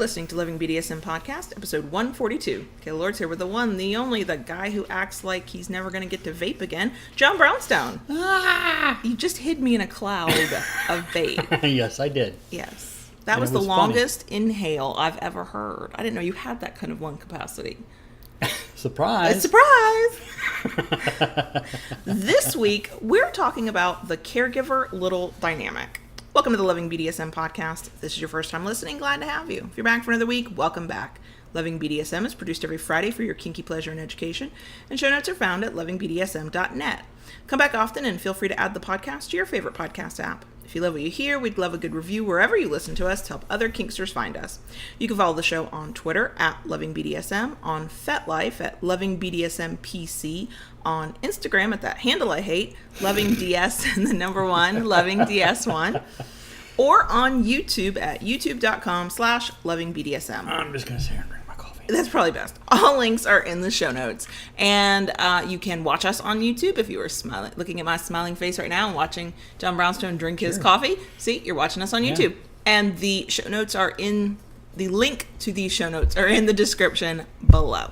listening to Living BDSM Podcast, episode 142. Kayla Lord's here with the one, the only, the guy who acts like he's never going to get to vape again, John Brownstone. You just hid me in a cloud of vape. Yes, I did. Yes. That was the longest inhale I've ever heard. I didn't know you had that kind of lung capacity. Surprise. Surprise! This week, we're talking about the caregiver little dynamic. Welcome to the Loving BDSM Podcast. If this is your first time listening, glad to have you. If you're back for another week, welcome back. Loving BDSM is produced every Friday for your kinky pleasure and education, and show notes are found at lovingbdsm.net. Come back often and feel free to add the podcast to your favorite podcast app. If you love what you hear, we'd love a good review wherever you listen to us to help other kinksters find us. You can follow the show on Twitter at LovingBDSM, on FetLife at LovingBDSMPC, on Instagram at that handle I hate, LovingDS and the number one, LovingDS1, or on YouTube at youtube.com/LovingBDSM. I'm just going to sit here and drink my coffee. That's probably best. All links are in the show notes. And you can watch us on YouTube if you are looking at my smiling face right now and watching John Brownstone drink his coffee. See, you're watching us on YouTube. And the show notes are in, the link to these show notes are in the description below.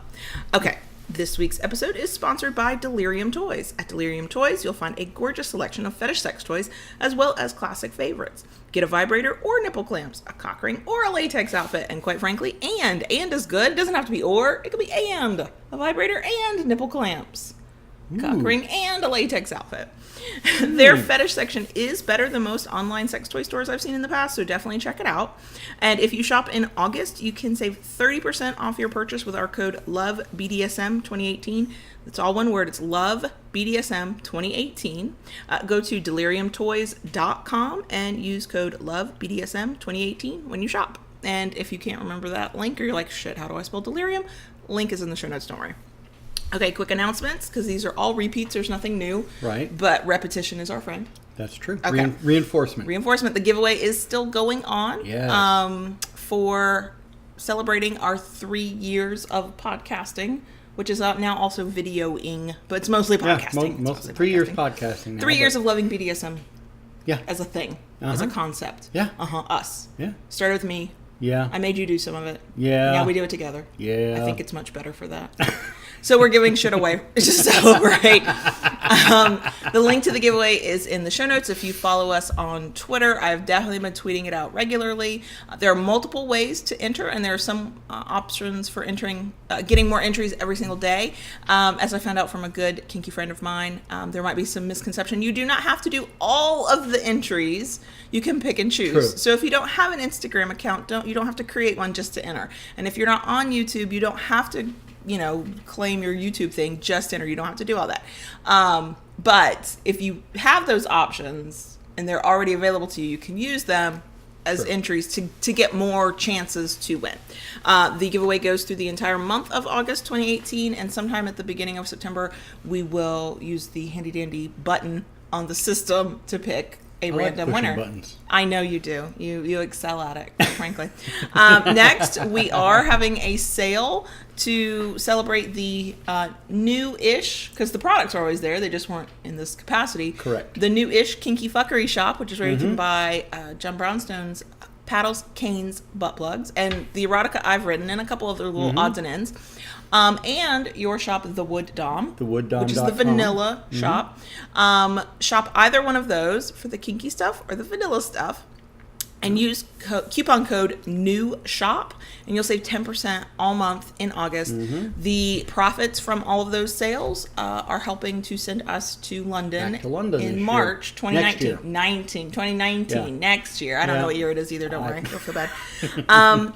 Okay. This week's episode is sponsored by Delirium Toys. At Delirium Toys, you'll find a gorgeous selection of fetish sex toys, as well as classic favorites. Get a vibrator or nipple clamps, a cock ring or a latex outfit, and quite frankly, and is good. It doesn't have to be or, it could be and. A vibrator and nipple clamps. Cock ring and a latex outfit. Their fetish section is better than most online sex toy stores I've seen in the past, so definitely check it out. And if you shop in August, you can save 30% off your purchase with our code LOVEBDSM2018. It's all one word. It's LOVEBDSM2018. Go to deliriumtoys.com and use code LOVEBDSM2018 when you shop. And if you can't remember that link or you're like, shit, how do I spell delirium? Link is in the show notes, don't worry. Okay, quick announcements, because these are all repeats. There's nothing new. Right. But repetition is our friend. That's true. Okay. Reinforcement. Reinforcement. The giveaway is still going on. Yes. For celebrating our 3 years of podcasting, which is now also videoing, but it's mostly podcasting. Yeah, mostly 3 years podcasting now. 3 years of loving BDSM. Yeah. As a thing. As a concept. Yeah. Us. Yeah. Started with me. Yeah. I made you do some of it. Yeah. Now we do it together. Yeah. I think it's much better for that. So we're giving shit away to celebrate. The link to the giveaway is in the show notes. If you follow us on Twitter, I've definitely been tweeting it out regularly. There are multiple ways to enter, and there are some options for entering, getting more entries every single day. As I found out from a good kinky friend of mine, there might be some misconception. You do not have to do all of the entries. You can pick and choose. True. So if you don't have an Instagram account, you don't have to create one just to enter. And if you're not on YouTube, you don't have to claim your YouTube thing, just enter. You don't have to do all that. But if you have those options and they're already available to you, you can use them as entries to get more chances to win. The giveaway goes through the entire month of August 2018, and sometime at the beginning of September, we will use the handy dandy button on the system to pick a random winner. Buttons. I know you do. You excel at it, quite frankly. Next, we are having a sale to celebrate the new-ish, because the products are always there, they just weren't in this capacity. Correct. The new-ish Kinky Fuckery shop, which is where you can buy John Brownstone's paddles, canes, butt plugs, and the erotica I've written, and a couple other little odds and ends. And your shop, The Wood Dom. TheWoodDom.com. Which is the vanilla shop. Shop either one of those for the kinky stuff or the vanilla stuff. And use coupon code NEWSHOP, and you'll save 10% all month in August. The profits from all of those sales are helping to send us to London, in March 2019. Next year. I don't know what year it is either. Don't worry. Don't feel bad.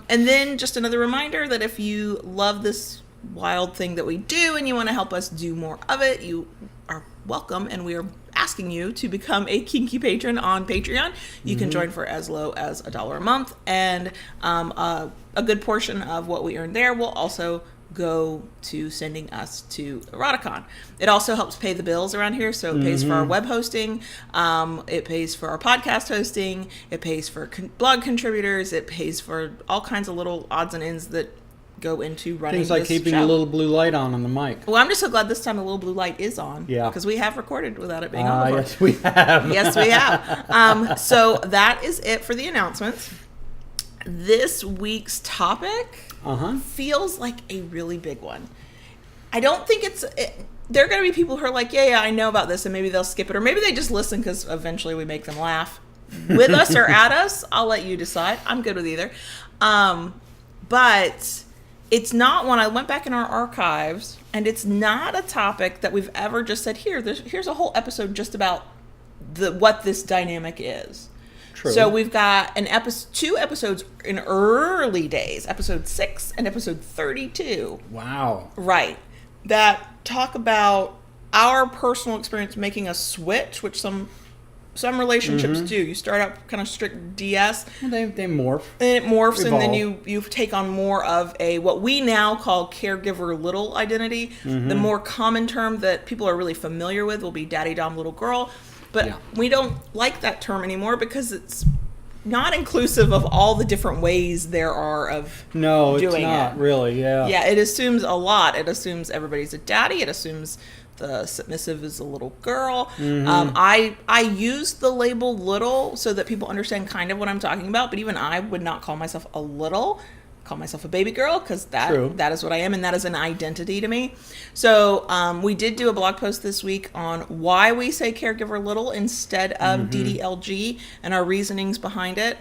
And then just another reminder that if you love this wild thing that we do and you want to help us do more of it, you are welcome, and we are asking you to become a kinky patron on Patreon. You can join for as low as $1 a month, and a good portion of what we earn there will also go to sending us to Eroticon. It also helps pay the bills around here, so it pays for our web hosting, it pays for our podcast hosting, it pays for blog contributors, it pays for all kinds of little odds and ends that go into running things like this keeping show. a little blue light on the mic. Well, I'm just so glad this time the little blue light is on. Yeah. Because we have recorded without it being on before. Yes, we have. Yes, we have. So that is it for the announcements. this week's topic feels like a really big one. I don't think there are going to be people who are like, yeah, I know about this, and maybe they'll skip it, or maybe they just listen because eventually we make them laugh with us or at us. I'll let you decide. I'm good with either. But it's not one. I went back in our archives, and it's not a topic that we've ever just said, here's a whole episode just about what this dynamic is. True. So we've got two episodes in early days, episode 6 and episode 32. Wow. Right. That talk about our personal experience making a switch, which some relationships do. You start out kind of strict DS. Well, they morph. And it morphs, Evolve. and then you take on more of a what we now call caregiver little identity. The more common term that people are really familiar with will be daddy dom little girl. But we don't like that term anymore because it's not inclusive of all the different ways there are of doing it. No, it's not really, Yeah, it assumes a lot. It assumes everybody's a daddy. It assumes the submissive is a little girl. I use the label little so that people understand kind of what I'm talking about, but even I would not call myself a little. Call myself a baby girl because that is what I am, and that is an identity to me. So we did do a blog post this week on why we say caregiver little instead of DDLG and our reasonings behind it.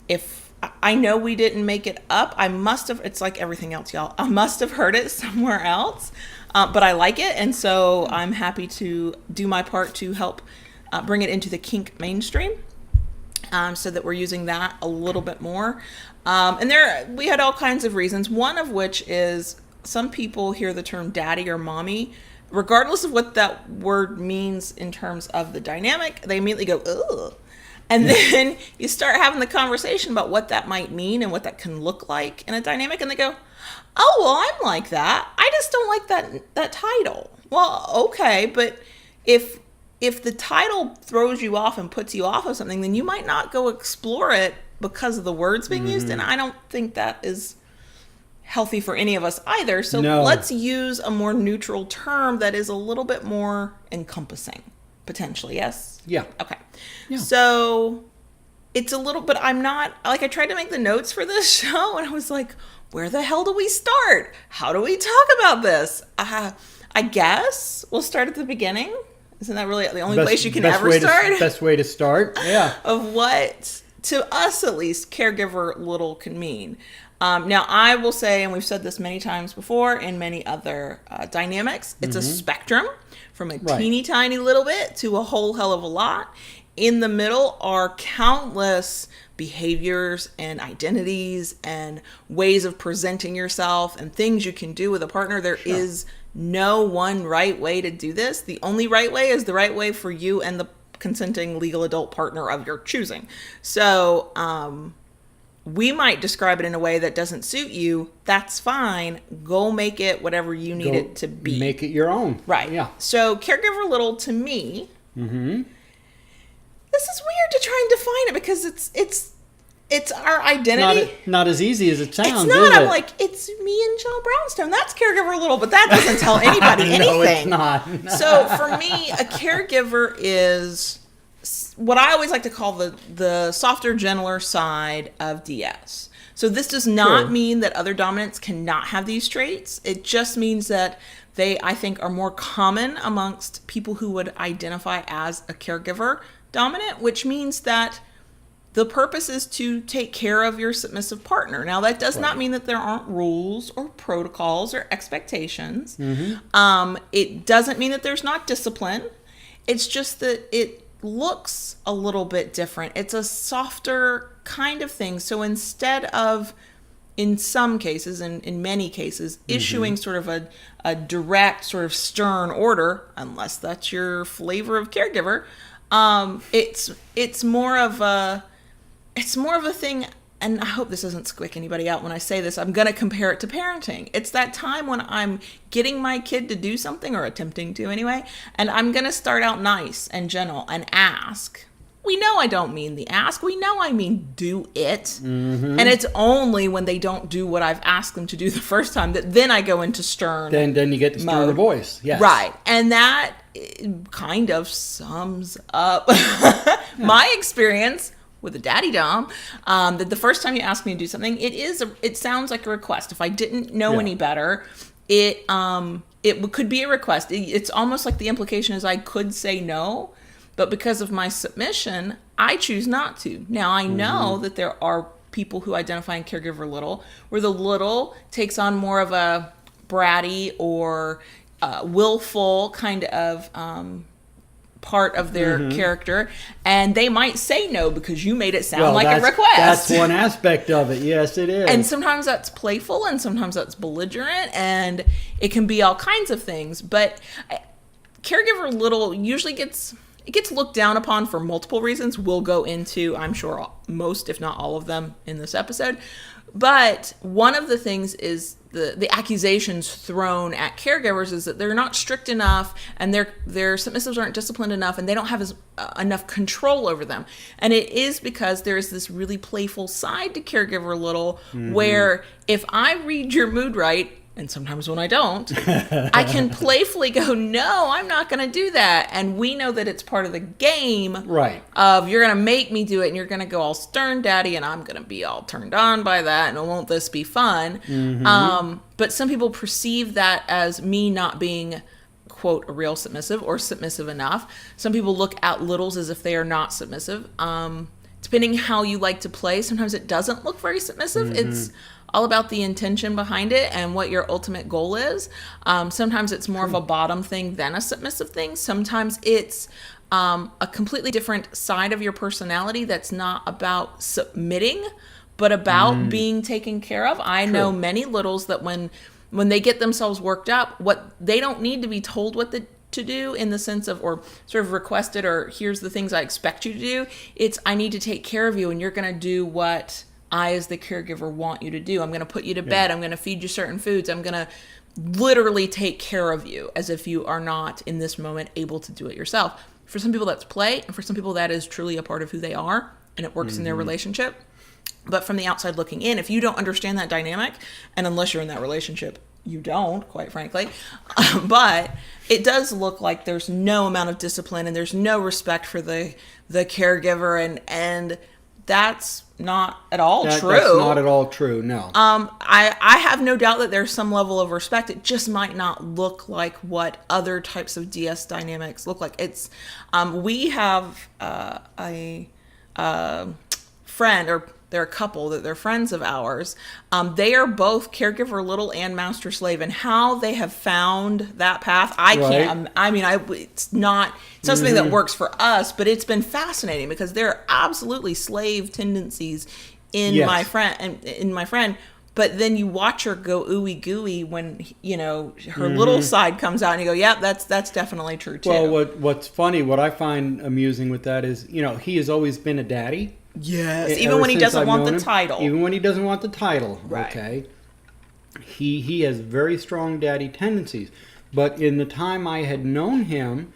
If I know we didn't make it up, I must have. It's like everything else, y'all. I must have heard it somewhere else, but I like it, and so I'm happy to do my part to help bring it into the kink mainstream. So that we're using that a little bit more. And we had all kinds of reasons, one of which is some people hear the term daddy or mommy, regardless of what that word means in terms of the dynamic, they immediately go, ugh. And then you start having the conversation about what that might mean and what that can look like in a dynamic, and they go, oh, well, I'm like that. I just don't like that title. Well, okay, but if the title throws you off and puts you off of something, then you might not go explore it because of the words being used. And I don't think that is healthy for any of us either. So let's use a more neutral term that is a little bit more encompassing, potentially. Yes? Yeah. Okay. Yeah. So it's a little, but I'm not, like I tried to make the notes for this show and I was like, where the hell do we start? How do we talk about this? I guess we'll start at the beginning. Isn't that really the only place you can ever start? Best way to start, yeah. Of what, to us at least, caregiver little can mean. Now, I will say, and we've said this many times before in many other dynamics, it's a spectrum from a teeny tiny little bit to a whole hell of a lot. In the middle are countless behaviors and identities and ways of presenting yourself and things you can do with a partner. There is no one right way to do this. The only right way is the right way for you and the consenting legal adult partner of your choosing. So we might describe it in a way that doesn't suit you. That's fine. Go make it whatever you need it to be. Make it your own. Right. Yeah. So caregiver little to me, this is weird to try and define it because it's our identity. Not as easy as it sounds. It's not. I'm like, it's me and John Brownstone. That's caregiver little, but that doesn't tell anybody anything. No, it's not. So for me, a caregiver is what I always like to call the softer, gentler side of DS. So this does not mean that other dominants cannot have these traits. It just means that they, I think, are more common amongst people who would identify as a caregiver dominant, which means that the purpose is to take care of your submissive partner. Now, that does not mean that there aren't rules or protocols or expectations. It doesn't mean that there's not discipline. It's just that it looks a little bit different. It's a softer kind of thing. So instead of, in some cases, and in many cases, issuing sort of a direct, sort of stern order, unless that's your flavor of caregiver, it's more of a thing, and I hope this doesn't squick anybody out when I say this. I'm going to compare it to parenting. It's that time when I'm getting my kid to do something, or attempting to anyway, and I'm going to start out nice and gentle and ask. We know I don't mean the ask. We know I mean do it. And it's only when they don't do what I've asked them to do the first time that then I go into stern. Then you get the sterner voice. Yes. Right. And that kind of sums up my experience with a daddy dom, that the first time you ask me to do something, it sounds like a request. If I didn't know any better, it could be a request. It's almost like the implication is I could say no, but because of my submission, I choose not to. Now, I know that there are people who identify in caregiver little, where the little takes on more of a bratty or willful kind of part of their character, and they might say no because you made it sound like a request. That's one aspect of it. Yes, it is. And sometimes that's playful, and sometimes that's belligerent, and it can be all kinds of things. But caregiver little usually gets looked down upon for multiple reasons. We'll go into, I'm sure, most, if not all of them in this episode. But one of the things is the accusations thrown at caregivers is that they're not strict enough, and their submissives aren't disciplined enough, and they don't have enough control over them. And it is because there is this really playful side to caregiver little, where if I read your mood right, and sometimes when I don't, I can playfully go, no, I'm not going to do that. And we know that it's part of the game of you're going to make me do it, and you're going to go all stern daddy, and I'm going to be all turned on by that, and won't this be fun? But some people perceive that as me not being, quote, a real submissive or submissive enough. Some people look at littles as if they are not submissive. Depending how you like to play, sometimes it doesn't look very submissive. It's all about the intention behind it and what your ultimate goal is. Sometimes it's more of a bottom thing than a submissive thing. Sometimes it's a completely different side of your personality that's not about submitting, but about being taken care of. I know many littles that when they get themselves worked up, what they don't need to be told what to do in the sense of, or sort of requested, or here's the things I expect you to do. It's, I need to take care of you, and you're going to do what I, as the caregiver, want you to do. I'm going to put you to bed. I'm going to feed you certain foods. I'm going to literally take care of you as if you are not in this moment able to do it yourself. For some people that's play, and for some people that is truly a part of who they are, and it works in their relationship. But from the outside looking in, if you don't understand that dynamic, and unless you're in that relationship, you don't, quite frankly, but it does look like there's no amount of discipline, and there's no respect for the caregiver, and that's not at all true. That's not at all true, no. I have no doubt that there's some level of respect. It just might not look like what other types of DS dynamics look like. It's we have a friend, or they're a couple, that they're friends of ours. They are both caregiver little and master slave, and how they have found that path, I can't. I mean, it's not something that works for us, but it's been fascinating because there are absolutely slave tendencies in my friend. But then you watch her go ooey gooey when, you know, her little side comes out, and you go, yeah, that's definitely true too. Well, what's funny, what I find amusing with that is, you know, he has always been a daddy. Yes, even when he doesn't want the title. Even when he doesn't want the title, right. Okay? He has very strong daddy tendencies. But in the time I had known him,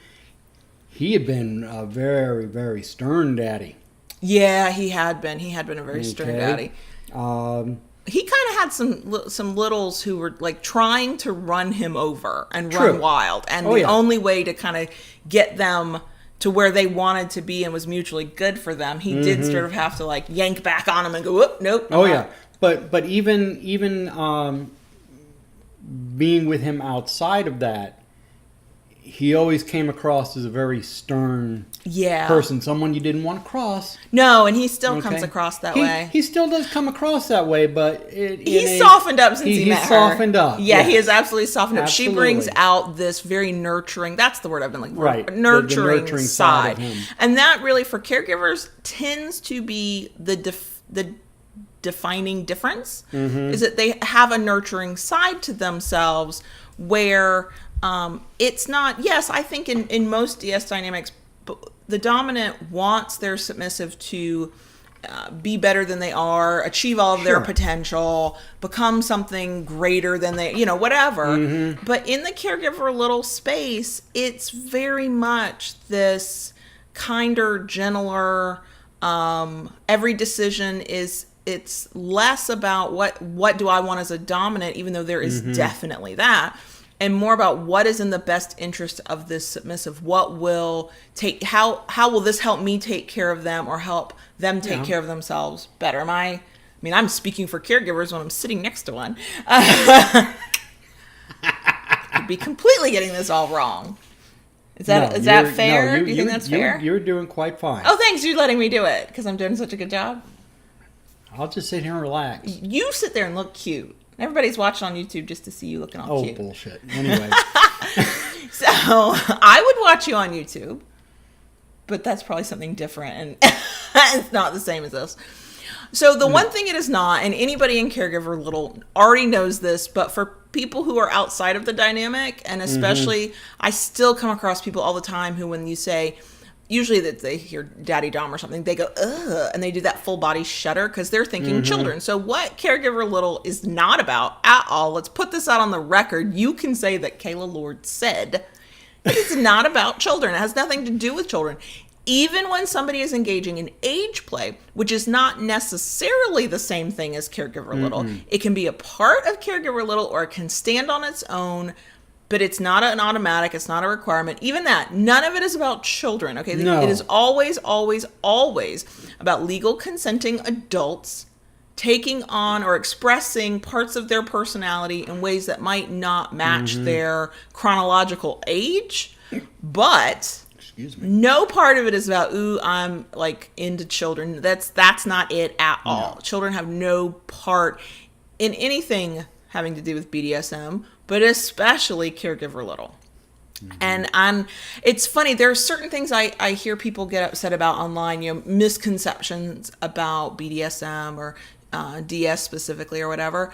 he had been a very, very stern daddy. Yeah, he had been. He had been a very stern daddy. He kind of had some littles who were like trying to run him over and run wild. And the only way to kind of get them to where they wanted to be and was mutually good for them, he did sort of have to like yank back on them and go, whoop, nope. But even being with him outside of that, he always came across as a very stern person, someone you didn't want to cross. No, and he still comes across that way. He still does come across that way, but he's softened up since he met her. He's softened up. Yeah, he has absolutely softened up. She brings out this very nurturing, that's the word I've been looking for, nurturing side of him. And that really, for caregivers, tends to be the defining difference, is that they have a nurturing side to themselves where it's not, yes, I think in most DS dynamics, the dominant wants their submissive to be better than they are, achieve all of their potential, become something greater than they, you know, whatever. But in the caregiver little space, it's very much this kinder, gentler, every decision it's less about what do I want as a dominant, even though there is definitely that. and more about what is in the best interest of this submissive. What will how will this help me take care of them or help them take care of themselves better? I'm speaking for caregivers when I'm sitting next to one. Could be completely getting this all wrong. Is that fair? Do you think that's fair? You're doing quite fine. Oh, thanks. You're letting me do it because I'm doing such a good job. I'll just sit here and relax. You sit there and look cute. Everybody's watching on YouTube just to see you looking all cute. Oh, bullshit. Anyway. So, I would watch you on YouTube, but that's probably something different, and it's not the same as this. So, the one thing it is not, and anybody in Caregiver Little already knows this, but for people who are outside of the dynamic, and especially, I still come across people all the time who, when you say, usually that they hear Daddy Dom or something, they go, ugh, and they do that full body shudder because they're thinking children. So what Caregiver Little is not about at all, let's put this out on the record. You can say that Kayla Lord said it's not about children. It has nothing to do with children. Even when somebody is engaging in age play, which is not necessarily the same thing as Caregiver Little, it can be a part of Caregiver Little or it can stand on its own. But it's not an automatic. It's not a requirement. Even that, none of it is about children. Okay, no. It is always, always, always about legal consenting adults taking on or expressing parts of their personality in ways that might not match their chronological age. But no part of it is about, ooh, I'm like into children. That's not it at all. Children have no part in anything having to do with BDSM. But especially Caregiver Little. And it's funny, there are certain things I hear people get upset about online, misconceptions about BDSM or DS specifically or whatever.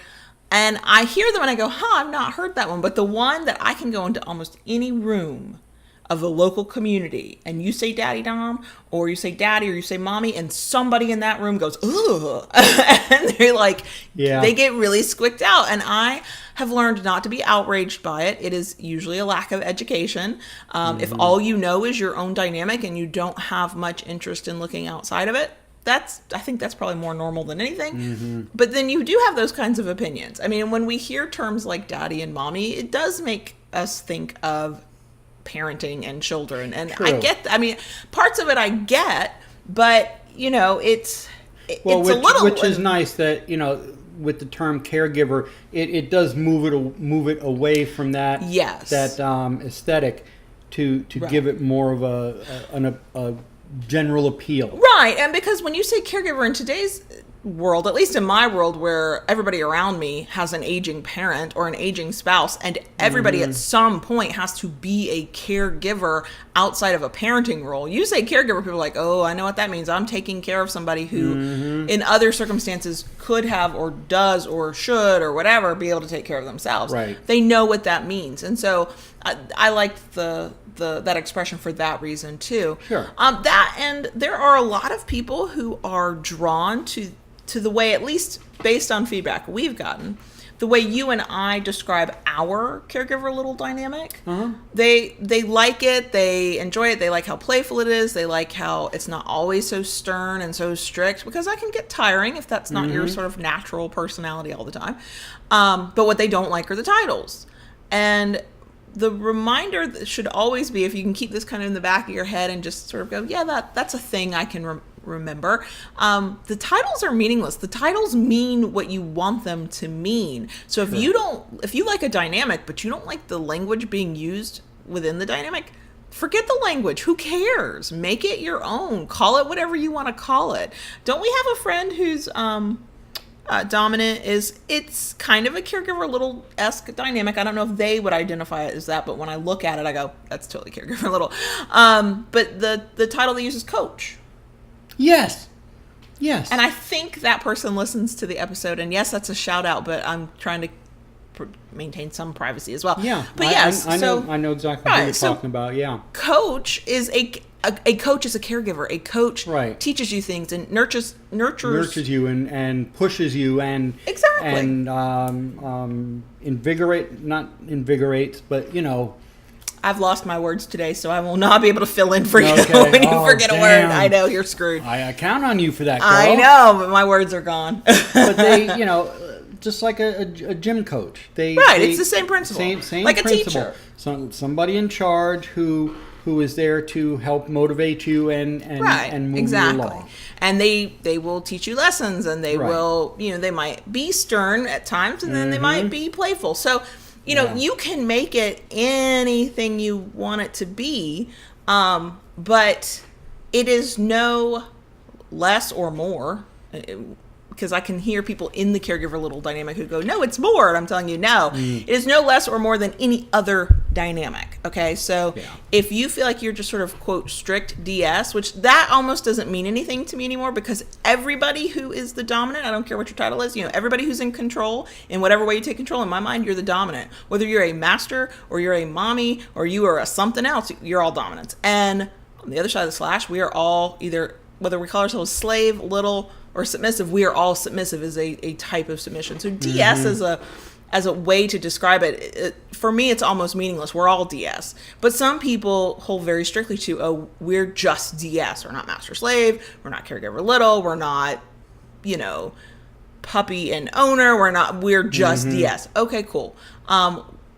And I hear them and I go, I've not heard that one. But the one that I can go into almost any room of the local community and you say Daddy Dom or you say Daddy or you say Mommy and somebody in that room goes, ugh. And they're like, they get really squicked out. And I have learned not to be outraged by it. It is usually a lack of education. If all you know is your own dynamic and you don't have much interest in looking outside of it, I think that's probably more normal than anything. But then you do have those kinds of opinions. I mean, when we hear terms like Daddy and Mommy, it does make us think of parenting and children. And True. Parts of it I get, but it's a little, which is nice that with the term caregiver, it does move it away from that aesthetic to give it more of a general appeal. Right, and because when you say caregiver in today's world, at least in my world where everybody around me has an aging parent or an aging spouse and everybody at some point has to be a caregiver outside of a parenting role. You say caregiver, people are like, oh, I know what that means. I'm taking care of somebody who in other circumstances could have or does or should or whatever be able to take care of themselves. Right. They know what that means. And so I liked that expression for that reason too. Sure. And there are a lot of people who are drawn to the way, at least based on feedback we've gotten, the way you and I describe our Caregiver Little dynamic. They like it, they enjoy it, they like how playful it is, they like how it's not always so stern and so strict, because that can get tiring if that's not your sort of natural personality all the time. But what they don't like are the titles. And the reminder should always be, if you can keep this kind of in the back of your head and just sort of go, yeah, that's a thing I can remember. The titles are meaningless. The titles mean what you want them to mean. So if you like a dynamic, but you don't like the language being used within the dynamic, forget the language. Who cares? Make it your own. Call it whatever you want to call it. Don't we have a friend who's dominant? It's kind of a Caregiver Little-esque dynamic. I don't know if they would identify it as that, but when I look at it, I go, that's totally Caregiver Little. But the title they use is Coach. Yes. And I think that person listens to the episode, and yes, that's a shout out, but I'm trying to maintain some privacy as well. Yeah. But I know exactly what you're talking about. Yeah. Coach is a coach is a caregiver. A coach teaches you things and nurtures you and pushes you and not invigorates, but I've lost my words today, so I will not be able to fill in for you when you forget a word. I know, you're screwed. I count on you for that, girl. I know, but my words are gone. But they, just like a gym coach. It's the same principle. Same like principle. A teacher. Somebody in charge who is there to help motivate you and move you along. And they will teach you lessons, and they will, they might be stern at times, and then they might be playful. So, you can make it anything you want it to be, but it is no less or more. Because I can hear people in the caregiver little dynamic who go, no, it's more. And I'm telling you, no, it is no less or more than any other dynamic. Okay. So if you feel like you're just sort of, quote, strict DS, which that almost doesn't mean anything to me anymore, because everybody who is the dominant, I don't care what your title is, everybody who's in control in whatever way you take control, in my mind, you're the dominant. Whether you're a master or you're a mommy or you are a something else, you're all dominant. And on the other side of the slash, we are all either, whether we call ourselves slave, little, or submissive, we are all submissive is a type of submission. So DS as a way to describe it, for me, it's almost meaningless. We're all DS. But some people hold very strictly to, we're just DS. We're not master slave. We're not caregiver little. We're not, puppy and owner. We're just DS. Okay, cool.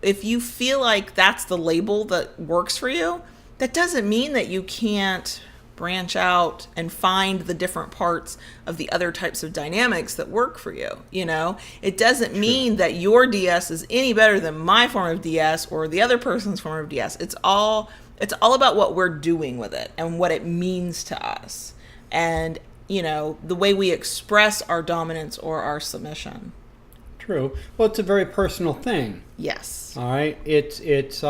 If you feel like that's the label that works for you, that doesn't mean that you can't branch out and find the different parts of the other types of dynamics that work for you. It doesn't mean that your DS is any better than my form of DS or the other person's form of DS. It's all about what we're doing with it and what it means to us, and the way we express our dominance or our submission. True. Well, it's a very personal thing. Yes. All right. It's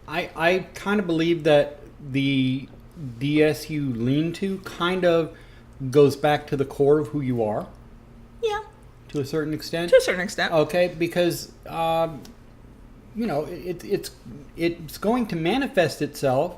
I kind of believe that the DS you lean to kind of goes back to the core of who you are. Yeah. To a certain extent. To a certain extent. Okay, because it's going to manifest itself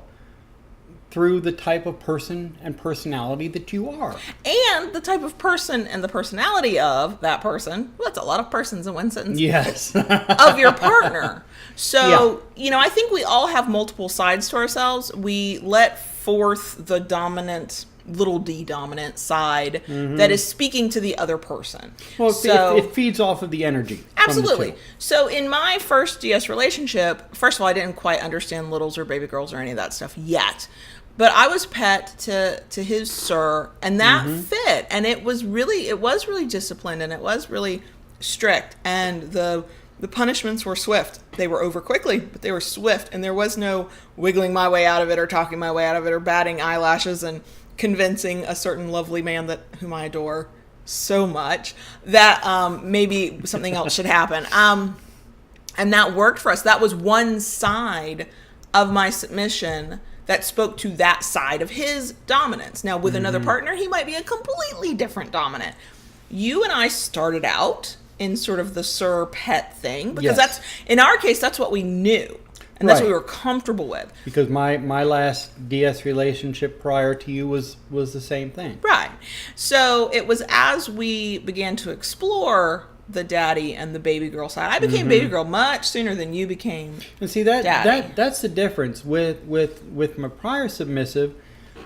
through the type of person and personality that you are. And the type of person and the personality of that person. Well, that's a lot of persons in one sentence. Yes. Of your partner. So, I think we all have multiple sides to ourselves. We let forth the dominant, little d dominant side that is speaking to the other person. Well, so, it feeds off of the energy. Absolutely. So in my first DS relationship, first of all, I didn't quite understand littles or baby girls or any of that stuff yet. But I was pet to his sir, and that fit. And it was really disciplined, and it was really strict. And the punishments were swift. They were over quickly, but they were swift. And there was no wiggling my way out of it or talking my way out of it or batting eyelashes and convincing a certain lovely man whom I adore so much that maybe something else should happen. And that worked for us. That was one side of my submission that spoke to that side of his dominance. Now, with another partner, he might be a completely different dominant. You and I started out in sort of the sir pet thing, because that's, in our case, that's what we knew. And that's what we were comfortable with. Because my last DS relationship prior to you was the same thing. Right. So it was as we began to explore the daddy and the baby girl side. I became baby girl much sooner than you became and see daddy. That's the difference with my prior submissive.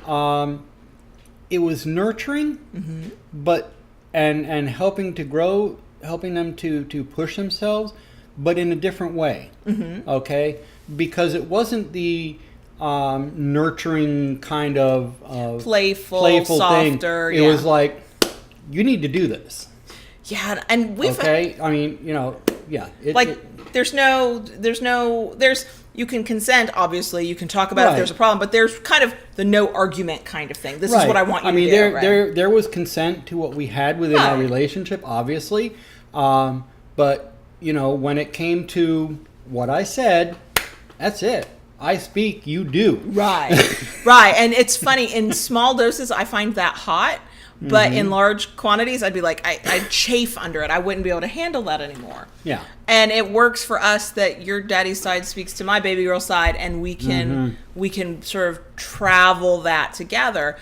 It was nurturing, but and helping to grow, helping them to push themselves, but in a different way. Okay, because it wasn't the nurturing kind of playful softer thing. It was like, you need to do this. Yeah, and we've I mean, there's you can consent, obviously, you can talk about if there's a problem, but there's kind of the no argument kind of thing. This is what I want you to do. There was consent to what we had within our relationship, obviously, but when it came to what I said, that's it. I speak, you do. Right. And it's funny, in small doses, I find that hot. But in large quantities, I'd be like, I'd chafe under it. I wouldn't be able to handle that anymore. Yeah. And it works for us that your daddy's side speaks to my baby girl side, and we can sort of travel that together.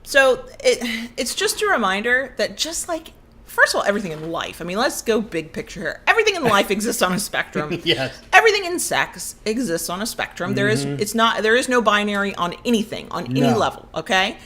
So it's just a reminder that just like, first of all, everything in life. I mean, let's go big picture here. Everything in life exists on a spectrum. Yes. Everything in sex exists on a spectrum. There is no binary on anything, on any level. Okay.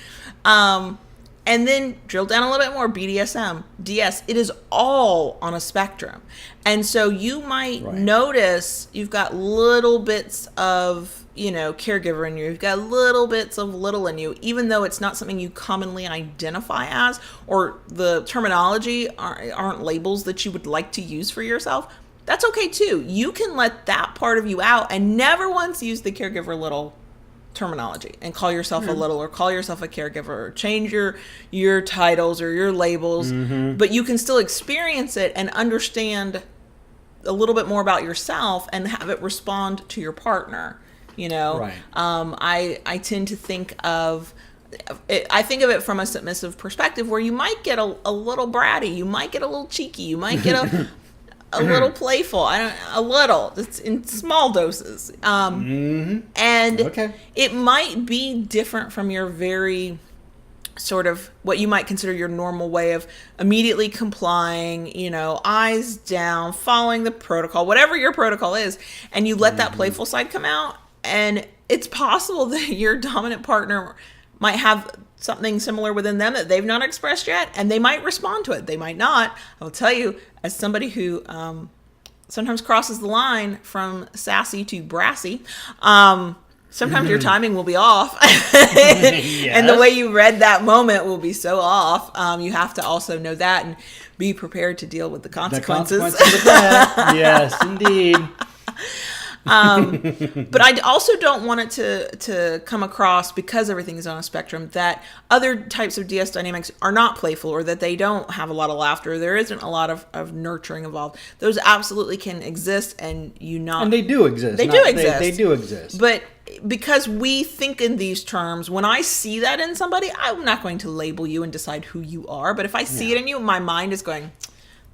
And then drill down a little bit more, BDSM, DS, it is all on a spectrum. And so you might notice you've got little bits of, caregiver in you. You've got little bits of little in you, even though it's not something you commonly identify as, or the terminology aren't labels that you would like to use for yourself. That's okay too. You can let that part of you out and never once use the caregiver little terminology and call yourself a little, or call yourself a caregiver, or change your titles or your labels, but you can still experience it and understand a little bit more about yourself and have it respond to your partner. I tend to think of it from a submissive perspective, where you might get a little bratty, you might get a little cheeky, you might get a little playful. A little. It's in small doses. And it might be different from your very sort of what you might consider your normal way of immediately complying, eyes down, following the protocol, whatever your protocol is, and you let that playful side come out. And it's possible that your dominant partner might have something similar within them that they've not expressed yet, and they might respond to it. They might not. I'll tell you, as somebody who sometimes crosses the line from sassy to brassy, sometimes your timing will be off. And the way you read that moment will be so off. You have to also know that and be prepared to deal with the consequences. Of that. Yes, indeed. But I also don't want it to come across, because everything is on a spectrum, that other types of DS dynamics are not playful, or that they don't have a lot of laughter. There isn't a lot of nurturing involved. Those absolutely can exist, and and they do exist. They do exist. They do exist. But because we think in these terms, when I see that in somebody, I'm not going to label you and decide who you are. But if I see it in you, my mind is going,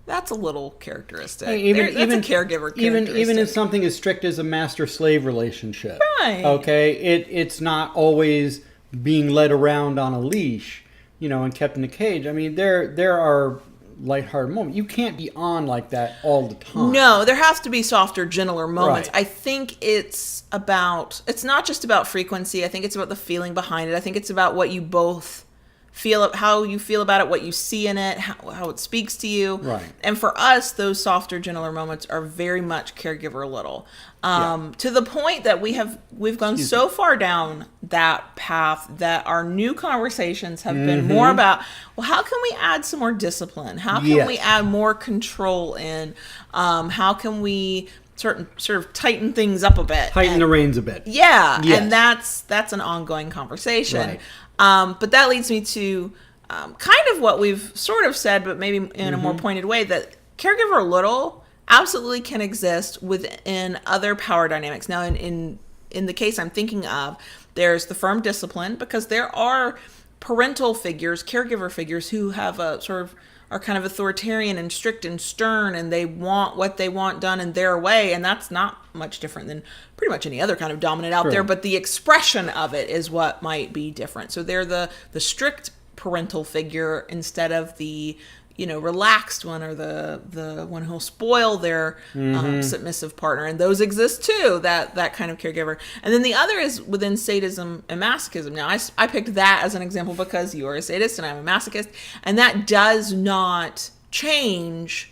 that's a little characteristic. That's a caregiver characteristic. Even in something as strict as a master-slave relationship. Right. Okay? It's not always being led around on a leash, and kept in a cage. I mean, there are lighthearted moments. You can't be on like that all the time. No, there has to be softer, gentler moments. Right. I think it's not just about frequency. I think it's about the feeling behind it. I think it's about what you both feel, how you feel about it, what you see in it, how it speaks to you. Right. And for us, those softer, gentler moments are very much caregiver little. To the point that we've gone so far down that path that our new conversations have been more about, well, how can we add some more discipline? How can we add more control in? How can we sort of tighten things up a bit? Tighten the reins a bit. Yeah. Yes. And that's an ongoing conversation. Right. But that leads me to kind of what we've sort of said, but maybe in a more pointed way, that caregiver little absolutely can exist within other power dynamics. Now, in the case I'm thinking of, there's the firm discipline, because there are parental figures, caregiver figures, who have a sort of are kind of authoritarian and strict and stern, and they want what they want done in their way, and that's not much different than pretty much any other kind of dominant out there, but the expression of it is what might be different. So they're the strict parental figure instead of the relaxed one, or the one who'll spoil their submissive partner, and those exist too, that kind of caregiver. And then the other is within sadism and masochism. Now I picked that as an example because you are a sadist and I'm a masochist, and that does not change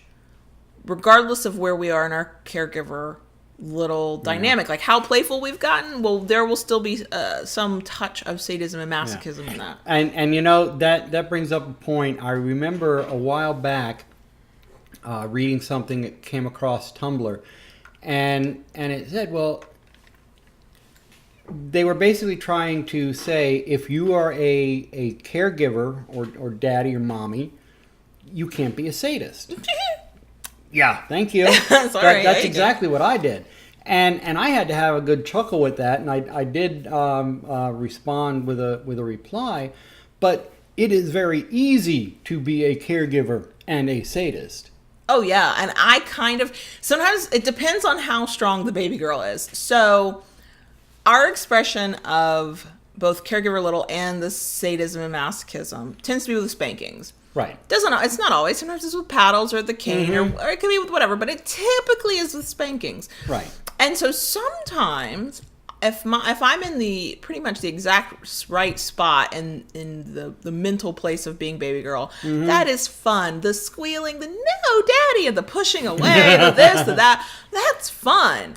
regardless of where we are in our caregiver little dynamic. Like how playful we've gotten, well, there will still be some touch of sadism and masochism in that. And that brings up a point. I remember a while back reading something that came across Tumblr, and it said, well, they were basically trying to say, if you are a caregiver or daddy or mommy, you can't be a sadist. Yeah, thank you. Sorry, that's exactly what I did. And I had to have a good chuckle with that, and I did respond with a reply. But it is very easy to be a caregiver and a sadist. Oh, yeah. And I sometimes it depends on how strong the baby girl is. So our expression of both caregiver little and the sadism and masochism tends to be with spankings. Right. It's not always. Sometimes it's with paddles or the cane, or it can be with whatever, but it typically is with spankings. Right. And so sometimes I'm in the pretty much the exact right spot in the mental place of being baby girl, that is fun. The squealing, the no daddy, and the pushing away, the this, the that, that's fun.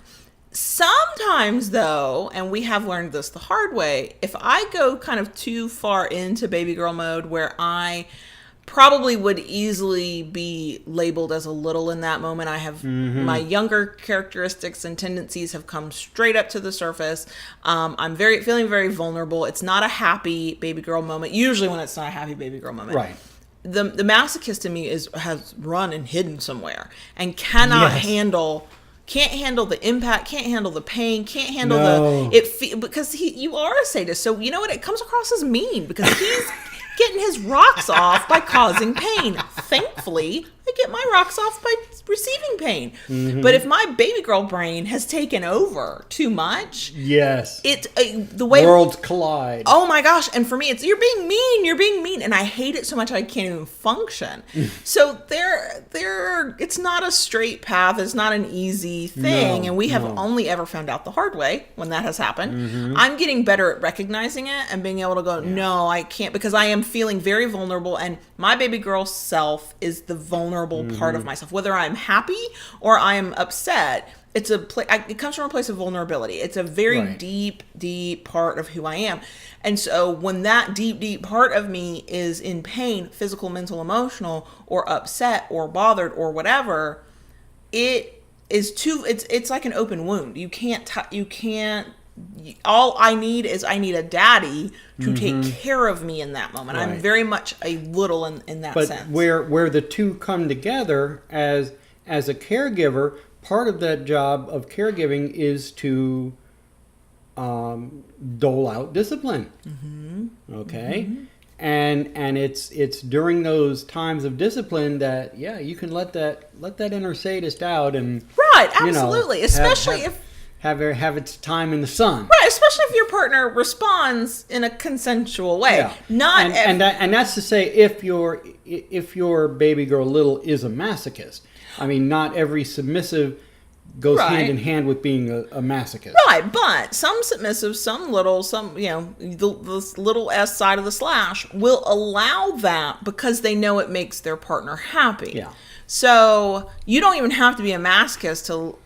Sometimes though, and we have learned this the hard way, if I go kind of too far into baby girl mode where I probably would easily be labeled as a little in that moment. I have my younger characteristics and tendencies have come straight up to the surface. I'm feeling very vulnerable. It's not a happy baby girl moment. Usually when it's not a happy baby girl moment. Right. The masochist in me has run and hidden somewhere and can't handle the impact, can't handle the pain, can't handle because you are a sadist. So you know what? It comes across as mean because he's getting his rocks off by causing pain. Thankfully, I get my rocks off by receiving pain. But if my baby girl brain has taken over too much, it's the way worlds collide. Oh my gosh! And for me, it's you're being mean, and I hate it so much I can't even function. So it's not a straight path. It's not an easy thing, and we have only ever found out the hard way when that has happened. I'm getting better at recognizing it and being able to go, no, I can't, because I am feeling very vulnerable, and my baby girl self is the vulnerable part of myself. Whether I'm happy or I'm upset, it comes from a place of vulnerability. It's a very deep part of who I am. And so when that deep part of me is in pain, physical, mental, emotional, or upset or bothered or whatever, it's like an open wound. You can't all I need a daddy to take care of me in that moment. I'm very much a little in that sense. But where the two come together as a caregiver, part of that job of caregiving is to dole out discipline. Okay? And it's during those times of discipline that you can let that inner sadist out and absolutely, especially if have its time in the sun. Right, especially if your partner responds in a consensual way. Yeah. And that's to say if your baby girl little is a masochist. I mean, not every submissive goes hand in hand with being a masochist. Right, but some submissive, some little, the little S side of the slash will allow that because they know it makes their partner happy. Yeah. So you don't even have to be a masochist to,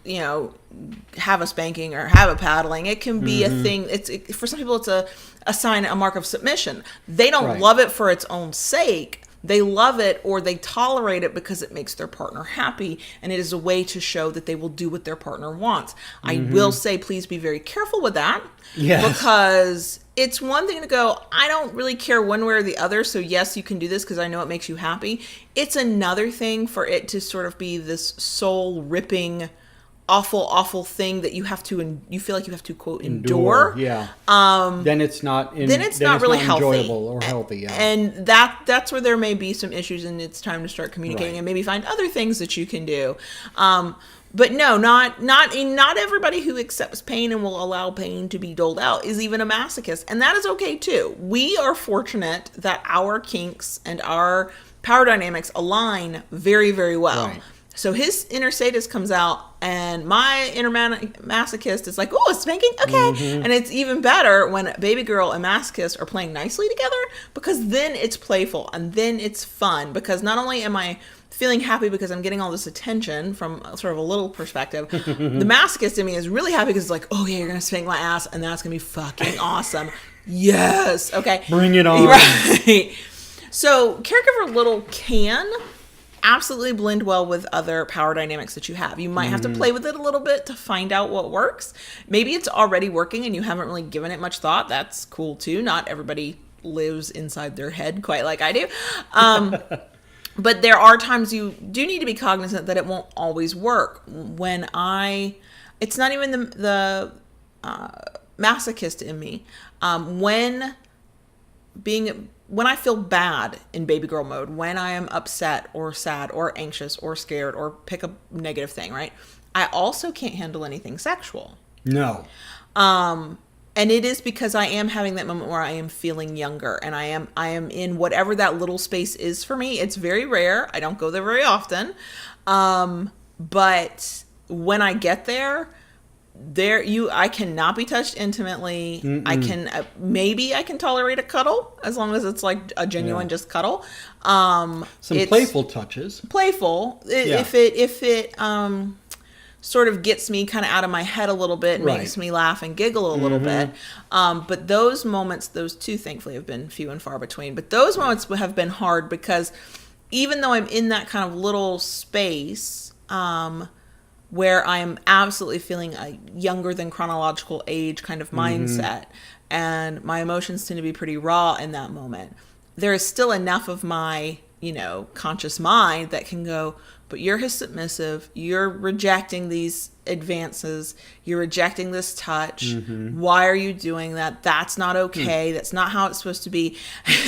have a spanking or have a paddling. It can be a thing. For some people, it's a sign, a mark of submission. They don't love it for its own sake. They love it or they tolerate it because it makes their partner happy, and it is a way to show that they will do what their partner wants. I will say, please be very careful with that. Yes. Because it's one thing to go, I don't really care one way or the other, so yes, you can do this because I know it makes you happy. It's another thing for it to sort of be this soul-ripping, awful thing that you feel like you have to, quote, endure. Yeah. Then it's not really enjoyable or healthy. Yeah. And that's where there may be some issues, and it's time to start communicating and maybe find other things that you can do. But no, not everybody who accepts pain and will allow pain to be doled out is even a masochist, and that is okay too. We are fortunate that our kinks and our power dynamics align very, very well. Right. So his inner sadist comes out, and my inner masochist is like, "Oh, spanking, okay." And it's even better when baby girl and masochist are playing nicely together, because then it's playful and then it's fun. Because not only am I feeling happy because I'm getting all this attention from sort of a little perspective, the masochist in me is really happy because it's like, "Oh yeah, you're gonna spank my ass, and that's gonna be fucking awesome." Yes, okay, bring it on. Right. So caregiver little can absolutely blend well with other power dynamics that you have. You might have to play with it a little bit to find out what works. Maybe it's already working and you haven't really given it much thought. That's cool too. Not everybody lives inside their head quite like I do. But there are times you do need to be cognizant that it won't always work. It's not even the masochist in me. When I feel bad in baby girl mode, when I am upset or sad or anxious or scared or pick a negative thing, right? I also can't handle anything sexual. No. And it is because I am having that moment where I am feeling younger, and I am in whatever that little space is for me. It's very rare. I don't go there very often. But when I get there, I cannot be touched intimately. Mm-mm. I can maybe I can tolerate a cuddle as long as it's like a genuine just cuddle. Some playful touches. Playful. If it sort of gets me kind of out of my head a little bit, makes me laugh and giggle a little bit. But those moments, those two thankfully have been few and far between. But those moments have been hard because even though I'm in that kind of little space, where I am absolutely feeling a younger than chronological age kind of mindset, and my emotions tend to be pretty raw in that moment, there is still enough of my, conscious mind that can go, but you're submissive, you're rejecting these advances, you're rejecting this touch, why are you doing that? That's not okay, that's not how it's supposed to be.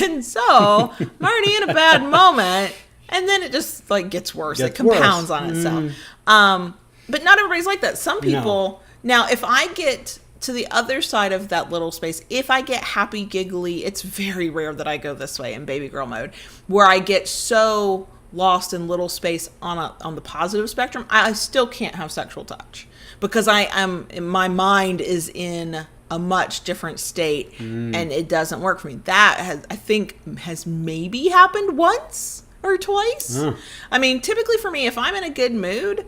And so I'm already in a bad moment, and then it just like gets worse. It compounds on itself. But not everybody's like that. Some people, now if I get to the other side of that little space, if I get happy, giggly, it's very rare that I go this way in baby girl mode, where I get so lost in little space on the positive spectrum, I still can't have sexual touch because my mind is in a much different state and it doesn't work for me. That I think has maybe happened once or twice. I mean, typically for me, if I'm in a good mood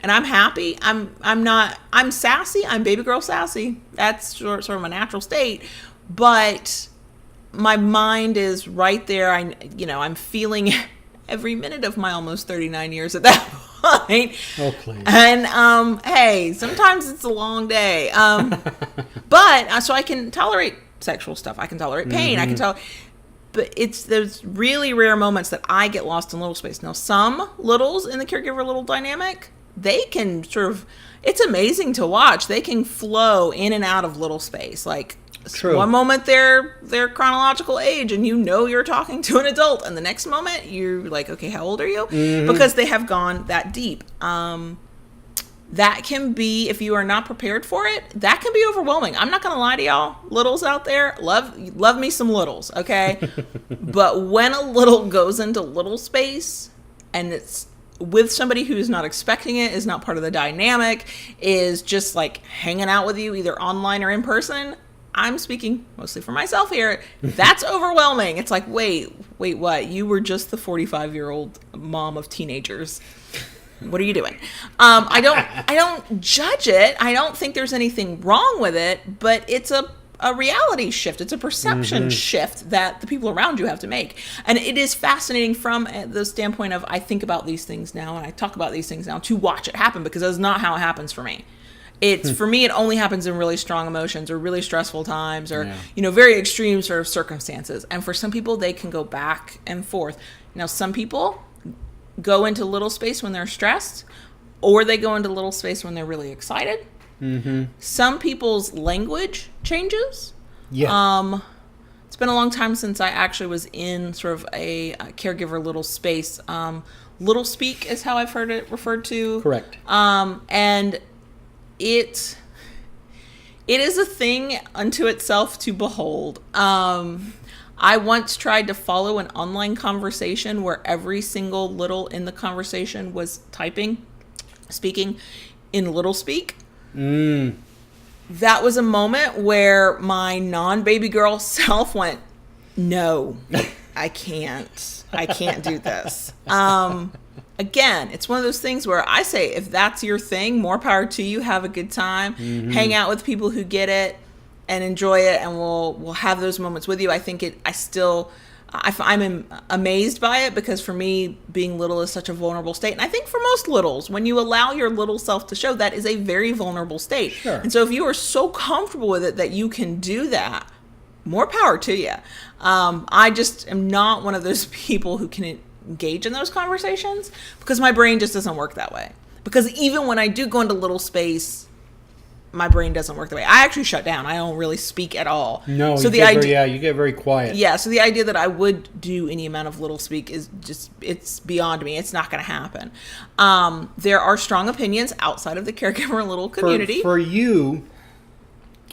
and I'm happy, I'm sassy, I'm baby girl sassy. That's sort of my natural state, but my mind is right there. I'm feeling every minute of my almost 39 years at that point. Oh, please. And, hey, sometimes it's a long day. But, so I can tolerate sexual stuff. I can tolerate pain. I can tolerate, but it's those really rare moments that I get lost in little space. Now, some littles in the caregiver little dynamic, they can it's amazing to watch. They can flow in and out of little space. Like, true. One moment they're chronological age and you're talking to an adult, and the next moment you're like, okay, how old are you? Because they have gone that deep. That can be, if you are not prepared for it, that can be overwhelming. I'm not gonna lie to y'all, littles out there, love me some littles, okay? But when a little goes into little space and it's with somebody who's not expecting it, is not part of the dynamic, is just like hanging out with you either online or in person, I'm speaking mostly for myself here, that's overwhelming. It's like, wait, what? You were just the 45-year-old mom of teenagers. What are you doing? I don't judge it. I don't think there's anything wrong with it, but it's a reality shift. It's a perception shift that the people around you have to make. And it is fascinating from the standpoint of I think about these things now and I talk about these things now to watch it happen, because that's not how it happens for me. It's for me, it only happens in really strong emotions or really stressful times or, very extreme sort of circumstances. And for some people, they can go back and forth. Now, some people go into little space when they're stressed, or they go into little space when they're really excited. Some people's language changes. Yeah. It's been a long time since I actually was in sort of a caregiver little space. Little speak is how I've heard it referred to. Correct. And it is a thing unto itself to behold. I once tried to follow an online conversation where every single little in the conversation was speaking in little speak. That was a moment where my non-baby girl self went, no, I can't do this. Again, it's one of those things where I say, if that's your thing, more power to you. Have a good time. Hang out with people who get it and enjoy it, and we'll have those moments with you. I think I'm amazed by it, because for me, being little is such a vulnerable state. And I think for most littles, when you allow your little self to show, that is a very vulnerable state. Sure. And so if you are so comfortable with it that you can do that, more power to you. I just am not one of those people who can engage in those conversations, because my brain just doesn't work that way. Because even when I do go into little space, my brain doesn't work that way. I actually shut down. I don't really speak at all. No, so you get very quiet. Yeah, so the idea that I would do any amount of little speak is just, it's beyond me. It's not going to happen. There are strong opinions outside of the caregiver little community. For you,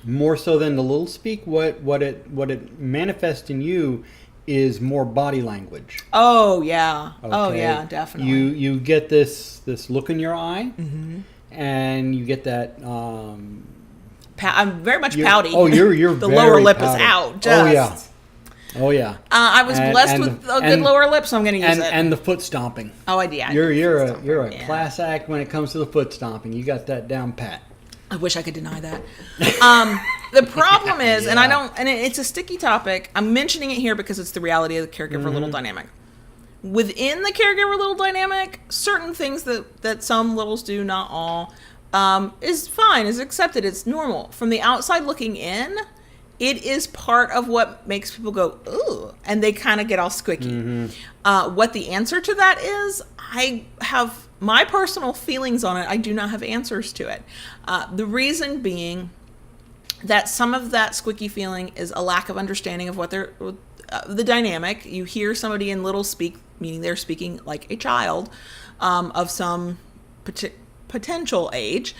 more so than the little speak, what it manifests in you is more body language. Oh yeah. Okay. Oh yeah, definitely. You get this look in your eye. and you get that. I'm very much pouty. You're the very lower lip pouty. is out. Just. Oh yeah. I was blessed with a good lower lip, so I'm going to use it. And the foot stomping. Oh, yeah. You're a class act when it comes to the foot stomping. You got that down pat. I wish I could deny that. The problem is, and it's a sticky topic. I'm mentioning it here because it's the reality of the caregiver little dynamic. Within the caregiver little dynamic, certain things that some littles do, not all, is fine, is accepted, it's normal. From the outside looking in, it is part of what makes people go, ooh, and they kind of get all squicky. What the answer to that is, I have my personal feelings on it. I do not have answers to it. The reason being that some of that squicky feeling is a lack of understanding of what they're, the dynamic. You hear somebody in little speak, meaning they're speaking like a child of some potential age,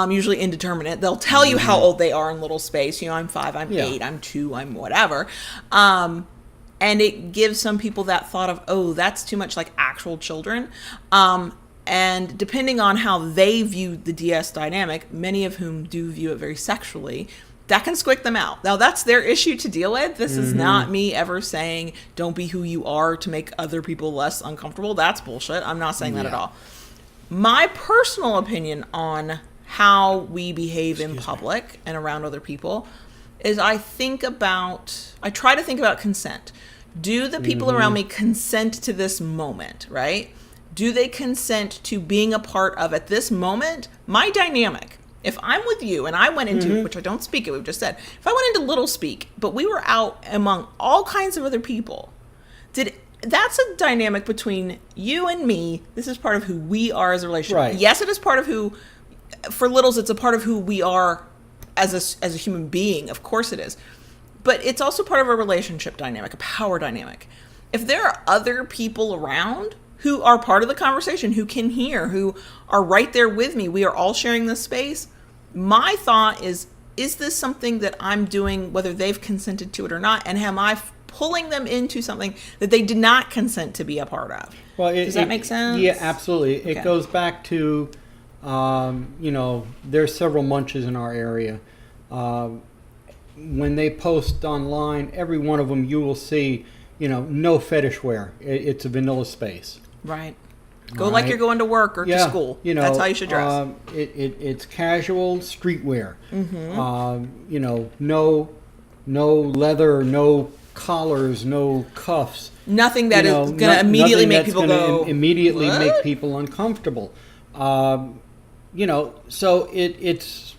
usually indeterminate. They'll tell you how old they are in little space. I'm 5, I'm 8, I'm 2, I'm whatever. And it gives some people that thought of, oh, that's too much like actual children. And depending on how they view the DS dynamic, many of whom do view it very sexually, that can squick them out. Now, that's their issue to deal with. This is not me ever saying, don't be who you are to make other people less uncomfortable. That's bullshit. I'm not saying that at all. My personal opinion on how we behave in public and around other people is I try to think about consent. Do the people around me consent to this moment, right? Do they consent to being a part of, at this moment, my dynamic? If I'm with you and I went into, which I don't speak it, we've just said, if I went into little speak, but we were out among all kinds of other people, that's a dynamic between you and me. This is part of who we are as a relationship. Right. Yes, it is part of who, for littles, it's a part of who we are as a human being. Of course it is. But it's also part of a relationship dynamic, a power dynamic. If there are other people around who are part of the conversation, who can hear, who are right there with me, we are all sharing this space. My thought is this something that I'm doing, whether they've consented to it or not? And am I pulling them into something that they did not consent to be a part of? Well, does that make sense? Yeah, absolutely. Okay. It goes back to, there's several munches in our area. When they post online, every one of them you will see, no fetish wear. It's a vanilla space. Right. Go like you're going to work or to school. That's how you should dress. It's casual streetwear. No leather, no collars, no cuffs. Nothing that is going to immediately make people go. Immediately what? Make people uncomfortable. So it's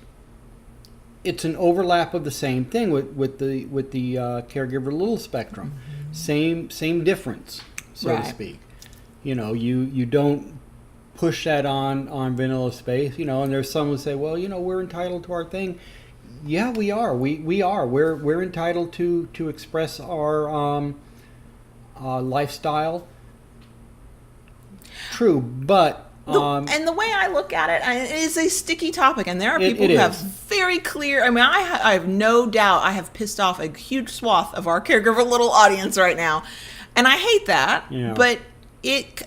an overlap of the same thing with the caregiver little spectrum. Same difference, so to speak. You don't push that on vanilla space, and there's some who say, well, we're entitled to our thing. Yeah, we are. We are. We're entitled to express our lifestyle. True, but and the way I look at it is a sticky topic, and there are people who have very clear. I mean, I have no doubt I have pissed off a huge swath of our caregiver little audience right now, and I hate that. Yeah. But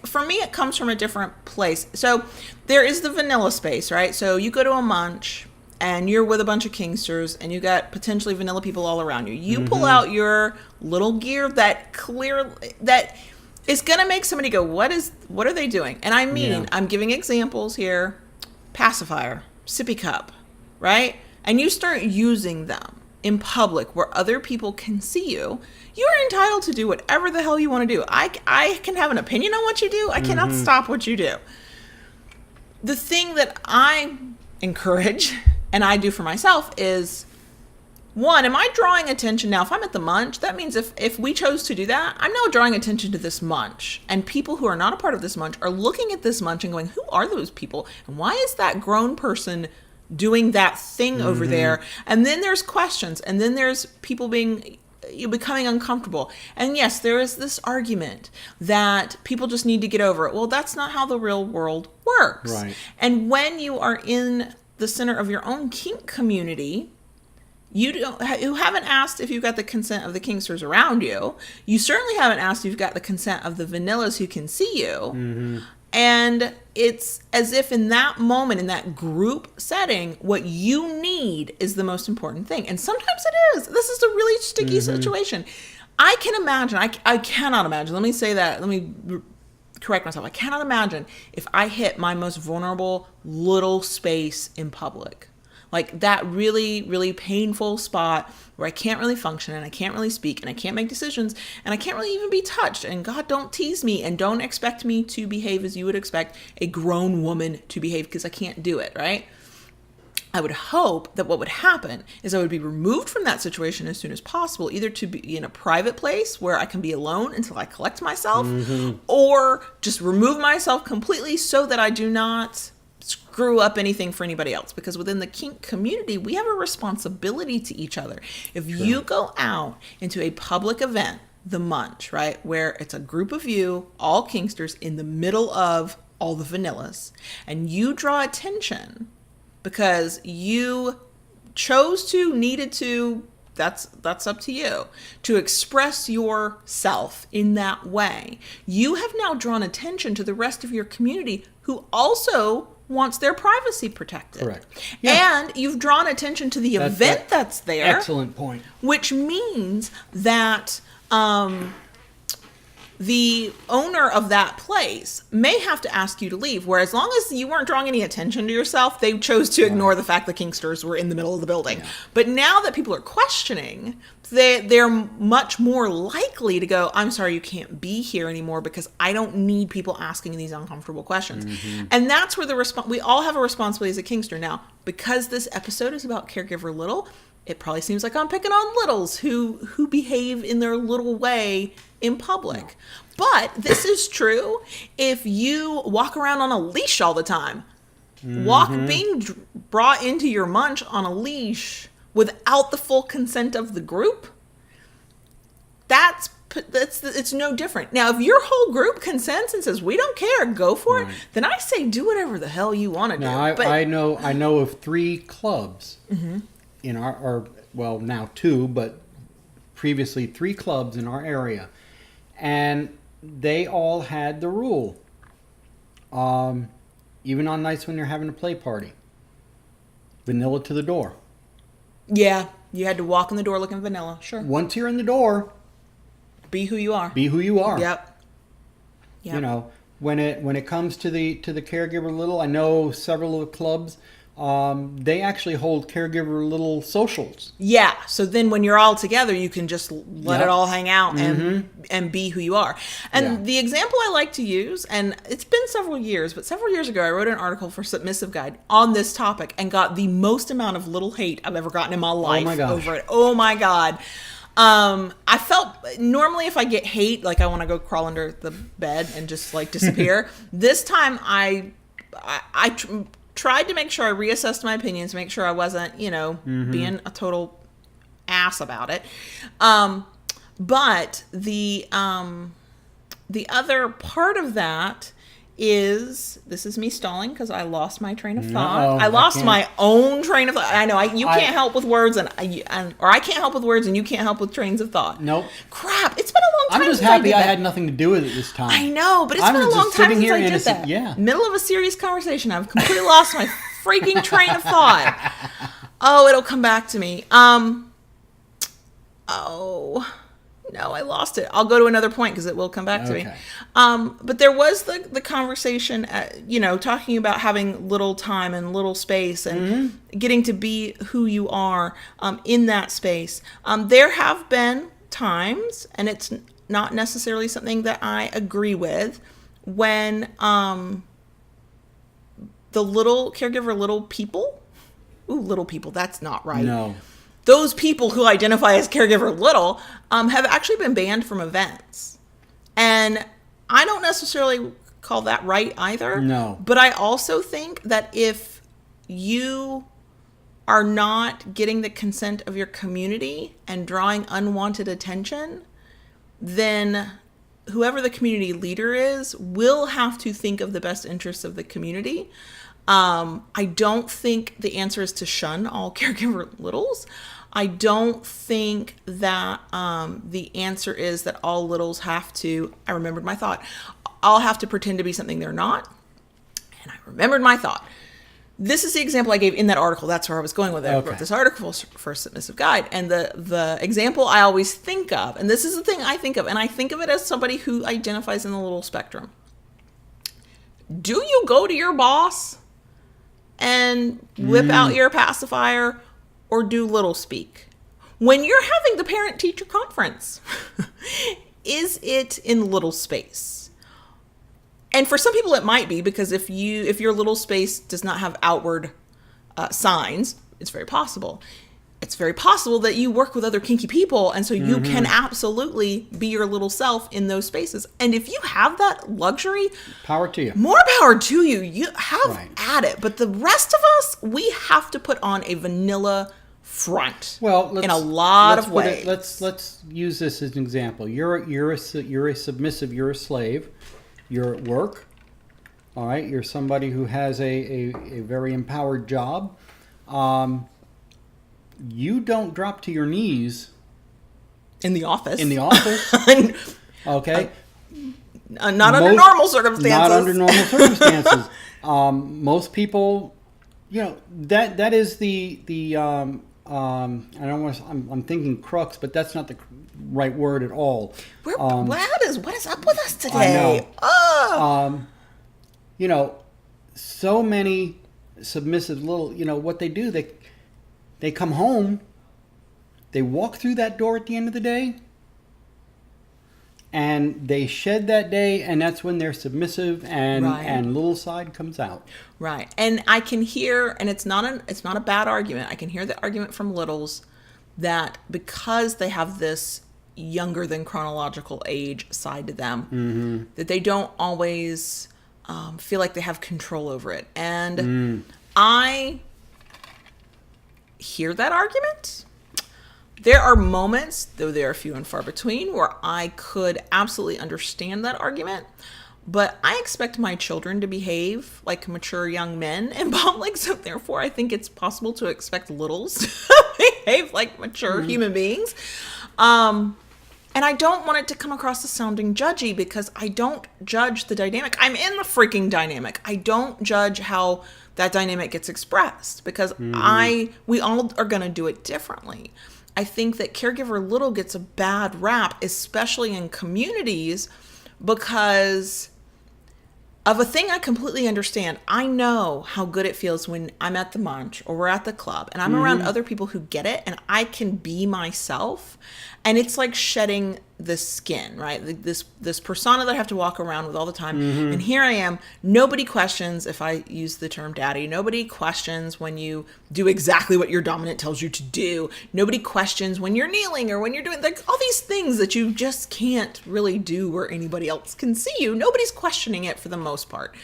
for me, it comes from a different place. So there is the vanilla space, right? So you go to a munch and you're with a bunch of kingsters and you got potentially vanilla people all around you. You pull out your little gear that is going to make somebody go, what are they doing? And I mean, I'm giving examples here. Pacifier, sippy cup, right? And you start using them in public where other people can see you. You are entitled to do whatever the hell you want to do. I can have an opinion on what you do. I cannot stop what you do. The thing that I encourage and I do for myself is, one, am I drawing attention now? If I'm at the munch, that means if we chose to do that, I'm now drawing attention to this munch. And people who are not a part of this munch are looking at this munch and going, who are those people? And why is that grown person doing that thing over there? And then there's questions. And then there's people becoming uncomfortable. And yes, there is this argument that people just need to get over it. Well, that's not how the real world works. Right. And when you are in the center of your own kink community, you haven't asked if you've got the consent of the kingsters around you. You certainly haven't asked if you've got the consent of the vanillas who can see you. And it's as if in that moment, in that group setting, what you need is the most important thing. And sometimes it is. This is a really sticky situation. I can imagine, I cannot imagine. Let me say that. Let me correct myself. I cannot imagine if I hit my most vulnerable little space in public. Like that really, really painful spot where I can't really function and I can't really speak and I can't make decisions and I can't really even be touched. And God, don't tease me and don't expect me to behave as you would expect a grown woman to behave, because I can't do it, right? I would hope that what would happen is I would be removed from that situation as soon as possible, either to be in a private place where I can be alone until I collect myself, or just remove myself completely so that I do not screw up anything for anybody else. Because within the kink community, we have a responsibility to each other. If you go out into a public event, the munch, right, where it's a group of you, all kinksters, in the middle of all the vanillas, and you draw attention because you chose to, needed to, that's up to you, to express yourself in that way. You have now drawn attention to the rest of your community who also wants their privacy protected. Correct. Yeah. And you've drawn attention to the event that's there. Excellent point. Which means that the owner of that place may have to ask you to leave, where as long as you weren't drawing any attention to yourself, they chose to ignore the fact that kinksters were in the middle of the building. Yeah. But now that people are questioning, they're much more likely to go, I'm sorry, you can't be here anymore because I don't need people asking these uncomfortable questions. And that's where we all have a responsibility as a kinkster. Now, because this episode is about Caregiver Little, it probably seems like I'm picking on littles who behave in their little way in public. But this is true if you walk around on a leash all the time. Being brought into your munch on a leash without the full consent of the group, it's no different. Now, if your whole group consents and says, we don't care, go for it, then I say do whatever the hell you want to do. I know of 3 clubs in our well, now 2, but previously 3 clubs in our area. And they all had the rule. Even on nights when you're having a play party. Vanilla to the door. Yeah, you had to walk in the door looking vanilla. Sure. Once you're in the door, be who you are. Be who you are. Yep. You know, when it comes to the Caregiver Little, I know several of the clubs, they actually hold Caregiver Little socials. Yeah. So then when you're all together, you can just let it all hang out and be who you are. And the example I like to use, and it's been several years, but several years ago, I wrote an article for Submissive Guide on this topic and got the most amount of little hate I've ever gotten in my life over it. Oh my God. I felt normally if I get hate, like I want to go crawl under the bed and just like disappear. This time I tried to make sure I reassessed my opinions, make sure I wasn't, being a total ass about it. But the other part of that is, this is me stalling because I lost my train of thought. I lost my own train of thought. I know you can't help with words, or I can't help with words, and you can't help with trains of thought. Nope. Crap! It's been a long time. I'm just happy I had nothing to do with it this time. I know, but it's been a long time since I did that. Yeah. Middle of a serious conversation, I've completely lost my freaking train of thought. Oh, it'll come back to me. No, I lost it. I'll go to another point because it will come back to me. But there was the conversation, talking about having little time and little space and getting to be who you are in that space. There have been times, and it's not necessarily something that I agree with, when the little caregiver little people, that's not right. No. Those people who identify as Caregiver Little have actually been banned from events. And I don't necessarily call that right either. No. But I also think that if you are not getting the consent of your community and drawing unwanted attention, then whoever the community leader is will have to think of the best interests of the community. I don't think the answer is to shun all Caregiver Littles. I don't think that the answer is that all littles have to, I remembered my thought, I'll have to pretend to be something they're not. And I remembered my thought. This is the example I gave in that article. That's where I was going with it. I wrote this article for a submissive guide. And the example I always think of, and this is the thing I think of, and I think of it as somebody who identifies in the little spectrum. Do you go to your boss and whip out your pacifier, or do little speak? When you're having the parent-teacher conference, is it in little space? And for some people it might be, because if your little space does not have outward signs, it's very possible. It's very possible that you work with other kinky people, and so you can absolutely be your little self in those spaces. And if you have that luxury, power to you. More power to you. You have at it. But the rest of us, we have to put on a vanilla front. Well, in a lot of ways. Let's use this as an example. You're a submissive. You're a slave. You're at work, all right? You're somebody who has a very empowered job. You don't drop to your knees. In the office. Okay? Not under normal circumstances. Not under normal circumstances. Most people, that is the I'm thinking crux, but that's not the right word at all. What is up with us today? I know. So many submissive little, what they do, they come home, they walk through that door at the end of the day, and they shed that day, and that's when they're submissive, and little side comes out. Right. And I can hear, and it's not a bad argument, I can hear the argument from littles that because they have this younger than chronological age side to them, that they don't always feel like they have control over it. And I hear that argument. There are moments, though they are few and far between, where I could absolutely understand that argument. But I expect my children to behave like mature young men in public, so therefore I think it's possible to expect littles to behave like mature human beings. And I don't want it to come across as sounding judgy, because I don't judge the dynamic. I'm in the freaking dynamic. I don't judge how that dynamic gets expressed, because we all are going to do it differently. I think that caregiver little gets a bad rap, especially in communities, because of a thing I completely understand. I know how good it feels when I'm at the munch or we're at the club and I'm around other people who get it, and I can be myself. And it's like shedding the skin, right? This persona that I have to walk around with all the time. And here I am. Nobody questions if I use the term daddy. Nobody questions when you do exactly what your dominant tells you to do. Nobody questions when you're kneeling or when you're doing like all these things that you just can't really do where anybody else can see you. Nobody's questioning it for the most part.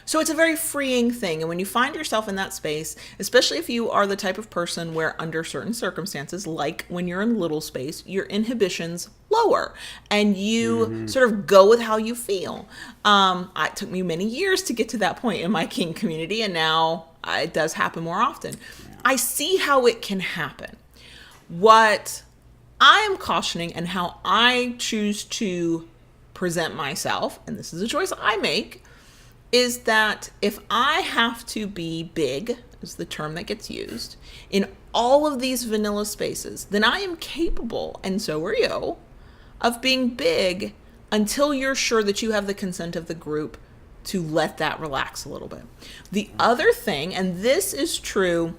So it's a very freeing thing. And when you find yourself in that space, especially if you are the type of person where under certain circumstances, like when you're in little space, your inhibitions lower and you sort of go with how you feel. It took me many years to get to that point in my kink community, and now it does happen more often. I see how it can happen. What I am cautioning and how I choose to present myself, and this is a choice I make, is that if I have to be big, is the term that gets used, in all of these vanilla spaces, then I am capable, and so are you, of being big until you're sure that you have the consent of the group to let that relax a little bit. The other thing, and this is true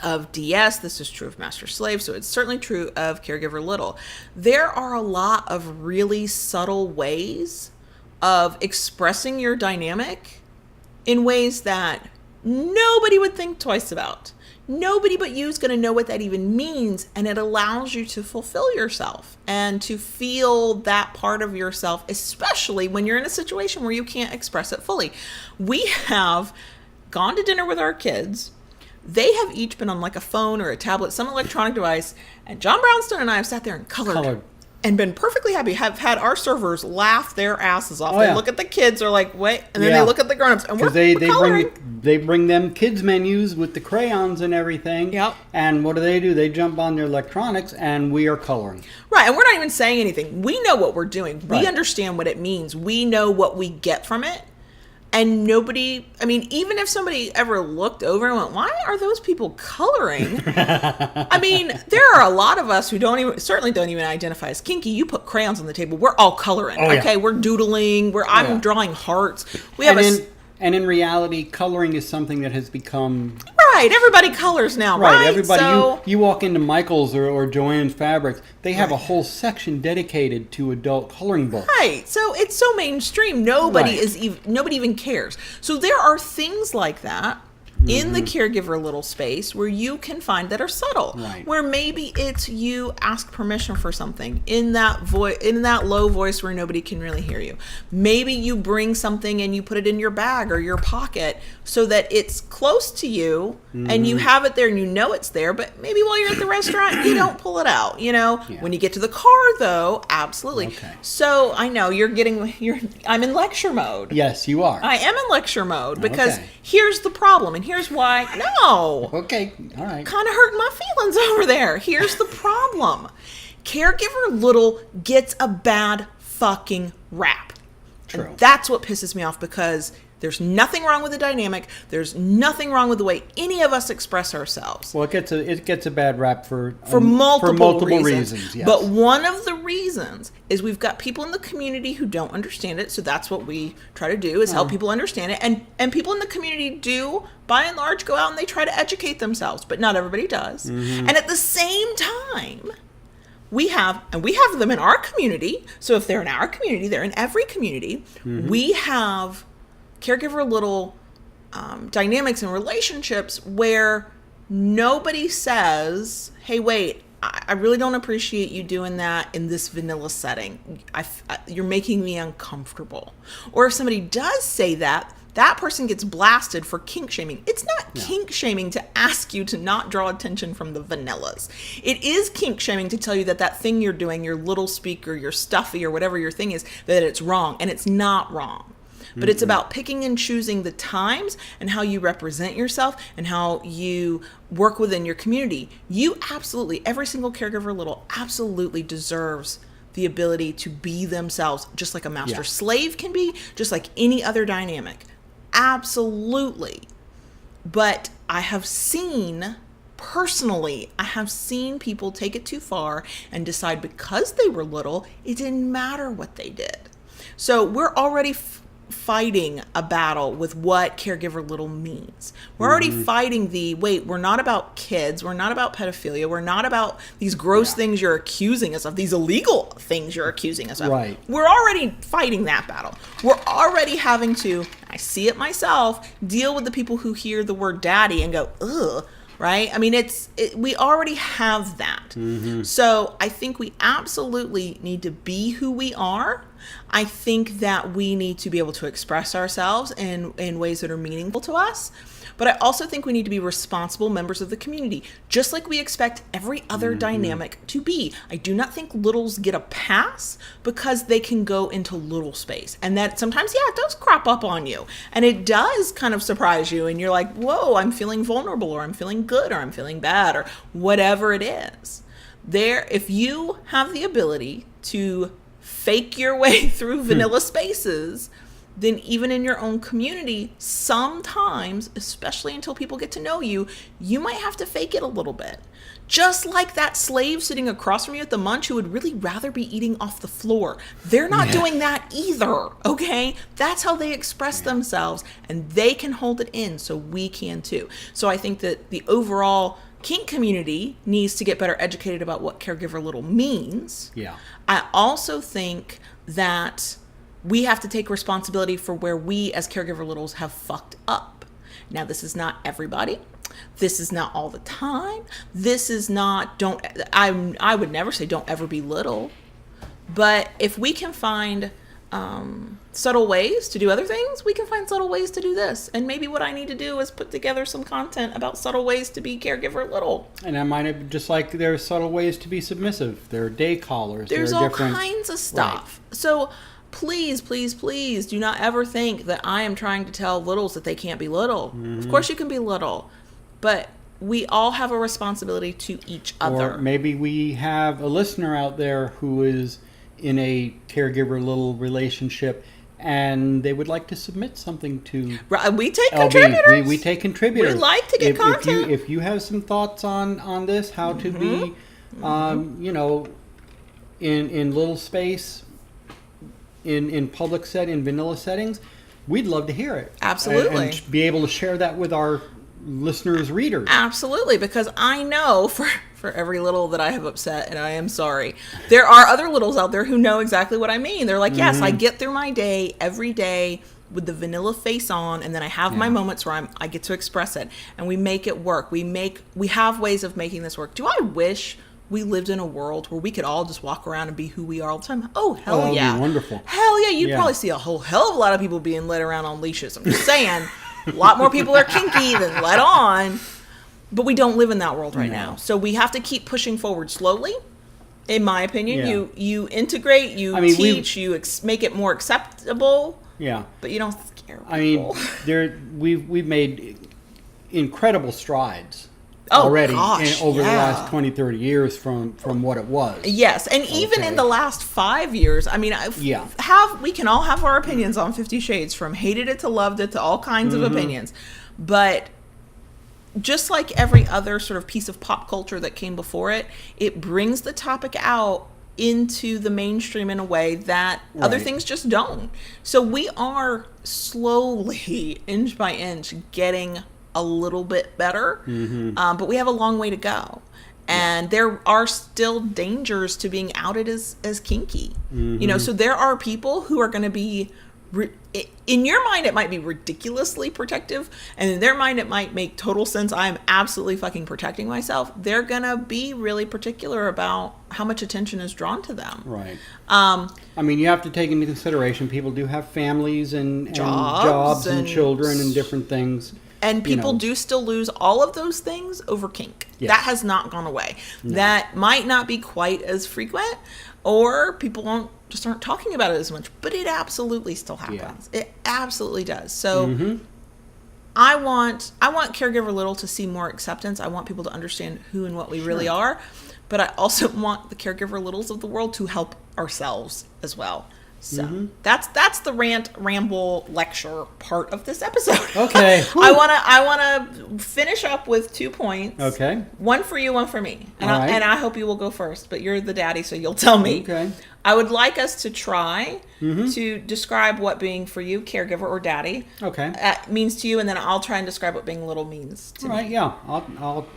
of DS, this is true of Master Slave, so it's certainly true of Caregiver Little, there are a lot of really subtle ways of expressing your dynamic in ways that nobody would think twice about. Nobody but you is going to know what that even means, and it allows you to fulfill yourself and to feel that part of yourself, especially when you're in a situation where you can't express it fully. We have gone to dinner with our kids. They have each been on like a phone or a tablet, some electronic device, and John Brownstone and I have sat there and colored. And been perfectly happy, have had our servers laugh their asses off. They look at the kids, are like, wait, and then they look at the grown-ups, and we're they coloring. they bring them kids menus with the crayons and everything. Yep. And what do? They jump on their electronics, and we are coloring. Right, and we're not even saying anything. We know what we're doing. Right. We understand what it means. We know what we get from it. And nobody, I mean, even if somebody ever looked over and went, why are those people coloring? I mean, there are a lot of us who certainly don't even identify as kinky. You put crayons on the table, we're all coloring. Oh, yeah. Okay, we're doodling, I'm drawing hearts. We have and in reality, coloring is something that has become... Right, everybody colors now, right? Everybody, you walk into Michael's or Joann's Fabrics, they have a whole section dedicated to adult coloring books. Right, so it's so mainstream, nobody even cares. So there are things like that in the caregiver little space where you can find that are subtle, where maybe it's you ask permission for something in that low voice where nobody can really hear you. Maybe you bring something and you put it in your bag or your pocket so that it's close to you and you have it there and you know it's there, but maybe while you're at the restaurant you don't pull it out, When you get to the car though, absolutely. Okay. So I know I'm in lecture mode. Yes, you are. I am in lecture mode because here's the problem, and here's why. No. Okay. All right. Kind of hurting my feelings over there. Here's the problem. Caregiver little gets a bad fucking rap. True. And that's what pisses me off because there's nothing wrong with the dynamic. There's nothing wrong with the way any of us express ourselves. Well, it gets a bad rap for multiple reasons. Yes. But one of the reasons is we've got people in the community who don't understand it. So that's what we try to do is help people understand it. And people in the community do, by and large, go out and they try to educate themselves. But not everybody does. And at the same time, we have them in our community. So if they're in our community, they're in every community. We have caregiver little dynamics and relationships where nobody says, hey, wait, I really don't appreciate you doing that in this vanilla setting. You're making me uncomfortable. Or if somebody does say that, that person gets blasted for kink shaming. It's not kink shaming to ask you to not draw attention from the vanillas. It is kink shaming to tell you that thing you're doing, your little speaker, your stuffy, or whatever your thing is, that it's wrong. And it's not wrong. But it's about picking and choosing the times and how you represent yourself and how you work within your community. Every single caregiver little absolutely deserves the ability to be themselves, just like a master slave can be, just like any other dynamic. Absolutely. But I have seen people take it too far and decide because they were little, it didn't matter what they did. So we're already fighting a battle with what caregiver little means. We're already fighting we're not about kids, we're not about pedophilia, we're not about these gross things you're accusing us of, these illegal things you're accusing us of. Right. We're already fighting that battle. We're already having to, I see it myself, deal with the people who hear the word daddy and go, ugh. Right? I mean, we already have that. So I think we absolutely need to be who we are. I think that we need to be able to express ourselves in ways that are meaningful to us. But I also think we need to be responsible members of the community, just like we expect every other dynamic to be. I do not think littles get a pass because they can go into little space. And that sometimes, it does crop up on you. And it does kind of surprise you. And you're like, whoa, I'm feeling vulnerable, or I'm feeling good, or I'm feeling bad, or whatever it is. If you have the ability to fake your way through vanilla spaces, then even in your own community, sometimes, especially until people get to know you, you might have to fake it a little bit. Just like that slave sitting across from you at the munch who would really rather be eating off the floor. They're not doing that either, okay? That's how they express themselves, and they can hold it in, so we can too. So I think that the overall kink community needs to get better educated about what caregiver little means. Yeah. I also think that we have to take responsibility for where we as caregiver littles have fucked up. Now, this is not everybody. This is not all the time. This is not, I would never say don't ever be little. But if we can find subtle ways to do other things, we can find subtle ways to do this. And maybe what I need to do is put together some content about subtle ways to be caregiver little. And I might have, just like there's subtle ways to be submissive. There are day callers. There's all kinds of stuff. Right. So please, please, please do not ever think that I am trying to tell littles that they can't be little. Of course you can be little, but we all have a responsibility to each other. Or maybe we have a listener out there who is in a caregiver little relationship and they would like to submit something to Right, we take LB. contributors. We take contributors. We like to get content. If you have some thoughts on this, how to be, you know, in little space, in public in vanilla settings, we'd love to hear it. Absolutely. And be able to share that with our listeners, readers. Absolutely, because I know for every little that I have upset, and I am sorry, there are other littles out there who know exactly what I mean. They're like, yes, I get through my day every day with the vanilla face on, and then I have my moments where I get to express it, and we make it work. We have ways of making this work. Do I wish we lived in a world where we could all just walk around and be who we are all the time? Oh, hell that'd yeah. be wonderful. Hell yeah. You'd probably see a whole hell of a lot of people being led around on leashes. I'm just saying, a lot more people are kinky than led on. But we don't live in that world right now. So we have to keep pushing forward slowly. In my opinion, you integrate, you teach, you make it more acceptable. Yeah. But you don't scare people. I mean, we've made incredible strides already over the last 20, 30 years from what it was. Yes, and even in the last 5 years, I mean, we can all have our opinions on 50 Shades, from hated it to loved it to all kinds of opinions. But just like every other sort of piece of pop culture that came before it, it brings the topic out into the mainstream in a way that other things just don't. So we are slowly, inch by inch, getting a little bit better, but we have a long way to go. And there are still dangers to being outed as kinky. You know, so there are people who are going to be, in your mind it might be ridiculously protective, and in their mind it might make total sense. I am absolutely fucking protecting myself. They're gonna be really particular about how much attention is drawn to them. Right. I mean, you have to take into consideration people do have families and jobs and children and different things. And people do still lose all of those things over kink. Yes. That has not gone away. No. That might not be quite as frequent, or people aren't talking about it as much, but it absolutely still happens. It absolutely does. So I want Caregiver Little to see more acceptance. I want people to understand who and what we really are, but I also want the Caregiver Littles of the world to help ourselves as well. So that's the rant, ramble, lecture part of this episode. Okay. I wanna finish up with 2 points. Okay. One for you, one for me. And I hope you will go first, but you're the daddy, so you'll tell me. Okay. I would like us to try to describe what being for you, caregiver or daddy, means to you, and then I'll try and describe what being little means to me. All right, yeah. I'll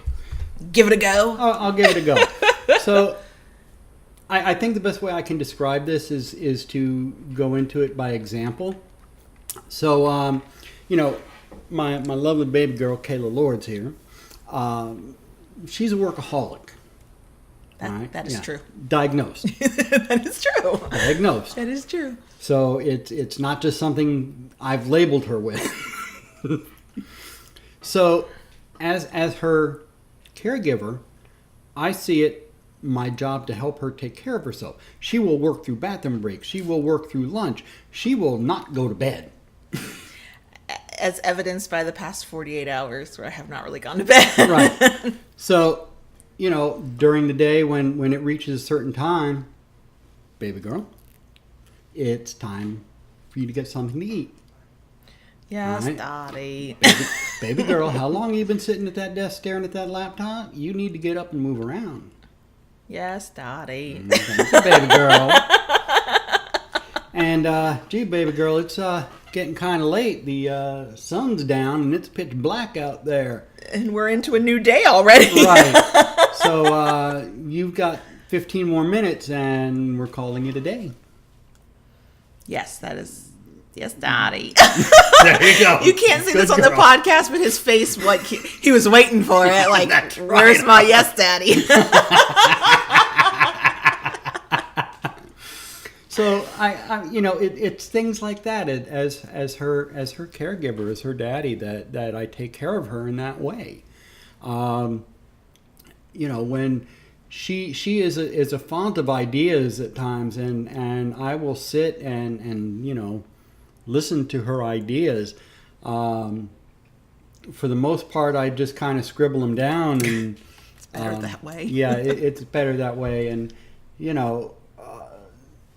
give it a go. I'll give it a go. So I think the best way I can describe this is to go into it by example. So, you know, my lovely baby girl, Kayla Lords here, she's a workaholic. That is true. Diagnosed. That is true. Diagnosed. That is true. So it's not just something I've labeled her with. So as her caregiver, I see it my job to help her take care of herself. She will work through bathroom breaks. She will work through lunch. She will not go to bed. As evidenced by the past 48 hours where I have not really gone to bed. Right. So, you know, during the day when it reaches a certain time, baby girl, it's time for you to get something to eat. Yes, right? Daddy. Baby girl, how long have you been sitting at that desk staring at that laptop? You need to get up and move around. Yes, Daddy. Thank you, baby girl. And, gee, baby girl, it's getting kind of late. The sun's down and it's pitch black out there. And we're into a new day already. Right. So you've got 15 more minutes and we're calling it a day. Yes, that is... Yes, Daddy. There you go. You can't see this on the podcast, but his face, like, he was waiting for it. Like, where's my yes, Daddy? So I you know, it's things like that as her caregiver, as her daddy, that I take care of her in that way. You know, when she is a font of ideas at times, and I will sit and listen to her ideas. For the most part, I just kind of scribble them down, and it's better that way. Yeah, it's better that way, and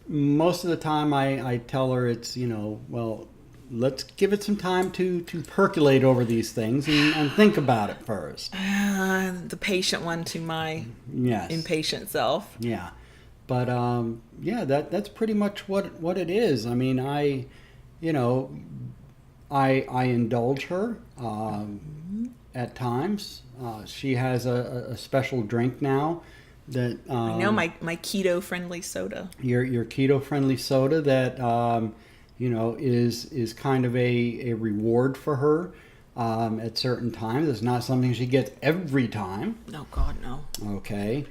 most of the time I tell her it's well, let's give it some time to percolate over these things and think about it first. The patient one to my impatient self. Yeah, but that's pretty much what it is. I mean, I indulge her at times. She has a special drink now that I know, my keto friendly soda. Your keto friendly soda that is kind of a reward for her at certain times. It's not something she gets every time. Oh God, no. Okay.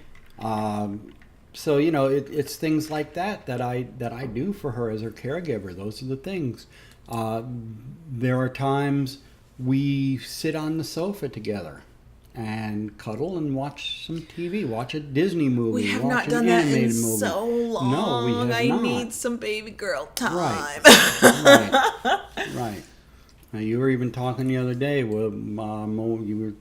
So it's things like that I do for her as her caregiver. Those are the things. There are times we sit on the sofa together and cuddle and watch some TV, watch a Disney movie. We have not done that in so long. No, we have not. I need some baby girl time. Right. Now, you were even talking the other day with you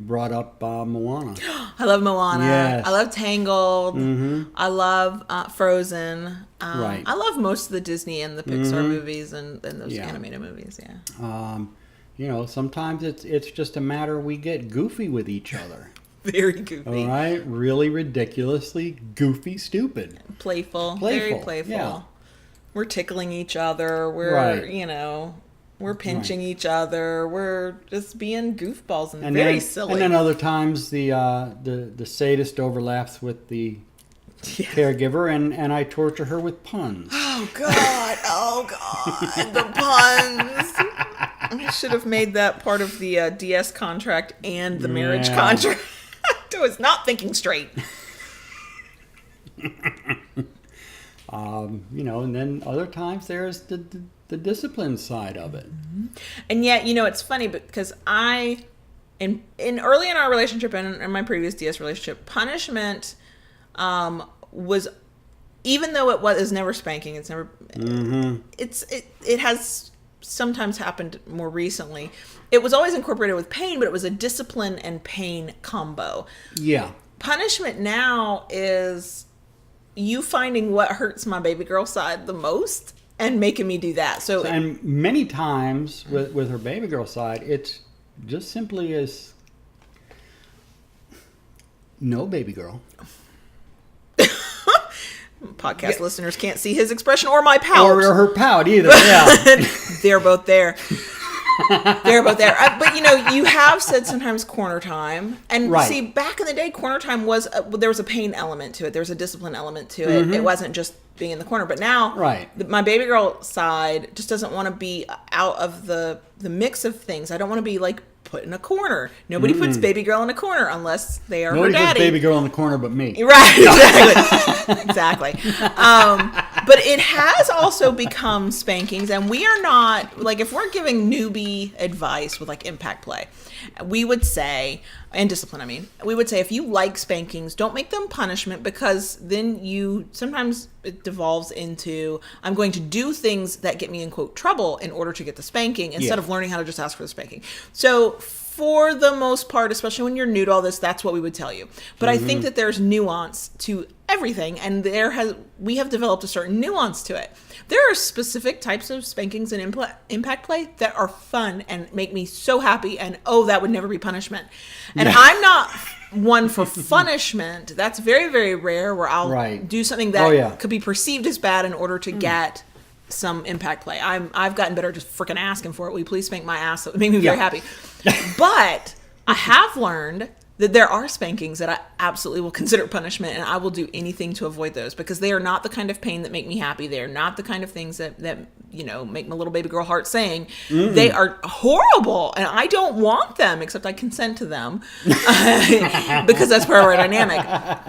brought up Moana. I love Moana. Yes. I love Tangled. Mm-hmm. I love Frozen. Right. I love most of the Disney and the Pixar movies and those animated movies. Yeah. Sometimes it's just a matter we get goofy with each other. Very goofy. All right, really ridiculously goofy, stupid. Playful. Very playful. Yeah. We're tickling each other. We're we're pinching each other. We're just being goofballs and very silly. And then other times the sadist overlaps with the caregiver, and I torture her with puns. Oh God! The puns. I should have made that part of the DS contract and the marriage contract. I was not thinking straight. And then other times there's the discipline side of it. Mm-hmm. And yet, it's funny because in early in our relationship and in my previous DS relationship, punishment was, even though it is never spanking, it's never, it has sometimes happened more recently. It was always incorporated with pain, but it was a discipline and pain combo. Yeah. Punishment now is you finding what hurts my baby girl side the most and making me do that. And many times with her baby girl side, it's just simply as no baby girl. Podcast listeners can't see his expression or my pout. Or her pout either, yeah. They're both there. They're both there. But, you have said sometimes corner time. And see, back in the day, corner time there was a pain element to it. There was a discipline element to it. Mm-hmm. It wasn't just being in the corner. But now, my baby girl side just doesn't want to be out of the mix of things. I don't want to be put in a corner. Nobody puts baby girl in a corner unless they are her daddy. Nobody puts baby girl in the corner but me. Right, exactly. But it has also become spankings, and we are not, if we're giving newbie advice with impact play, we would say, and discipline, we would say if you like spankings, don't make them punishment, because then sometimes it devolves into, I'm going to do things that get me in quote trouble in order to get the spanking instead of learning how to just ask for the spanking. So for the most part, especially when you're new to all this, that's what we would tell you. But I think that there's nuance to everything, and we have developed a certain nuance to it. There are specific types of spankings and impact play that are fun and make me so happy, and that would never be punishment. And I'm not one for punishment. That's very, very rare, where I'll do something that could be perceived as bad in order to get some impact play. I've gotten better just freaking asking for it. Will you please spank my ass? That would make me very happy. But I have learned that there are spankings that I absolutely will consider punishment, and I will do anything to avoid those, because they are not the kind of pain that make me happy. They are not the kind of things that make my little baby girl heart sing. They are horrible, and I don't want them, except I consent to them because that's part of our dynamic.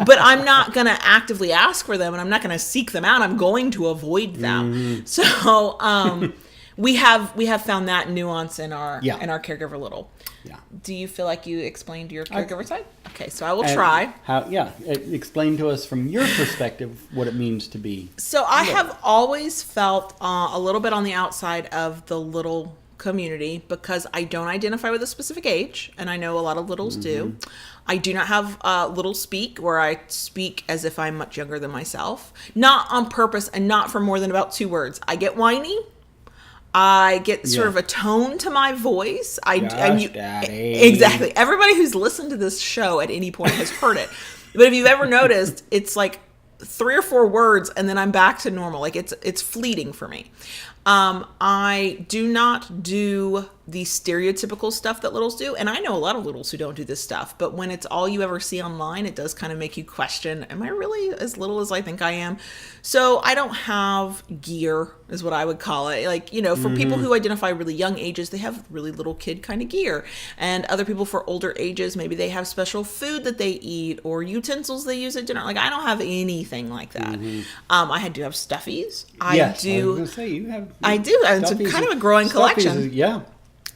But I'm not going to actively ask for them, and I'm not going to seek them out. I'm going to avoid them. So we have found that nuance in our caregiver little. Yeah. do you feel like you explained your caregiver side? Okay, so I will try. Explain to us from your perspective what it means to be. So I have always felt a little bit on the outside of the little community because I don't identify with a specific age, and I know a lot of littles do. I do not have little speak where I speak as if I'm much younger than myself, not on purpose and not for more than about 2 words. I get whiny. I get sort of a tone to my voice. Exactly. Everybody who's listened to this show at any point has heard it. But if you've ever noticed, it's like 3 or 4 words and then I'm back to normal. Like it's fleeting for me. I do not do the stereotypical stuff that littles do. And I know a lot of littles who don't do this stuff, but when it's all you ever see online, it does kind of make you question, am I really as little as I think I am? So I don't have gear is what I would call it. Like, you know, for people who identify really young ages, they have really little kid kind of gear. And other people for older ages, maybe they have special food that they eat or utensils they use at dinner. Like, I don't have anything like that. I do have stuffies. I was going to say, you have. I do. It's kind of a growing collection. Yeah.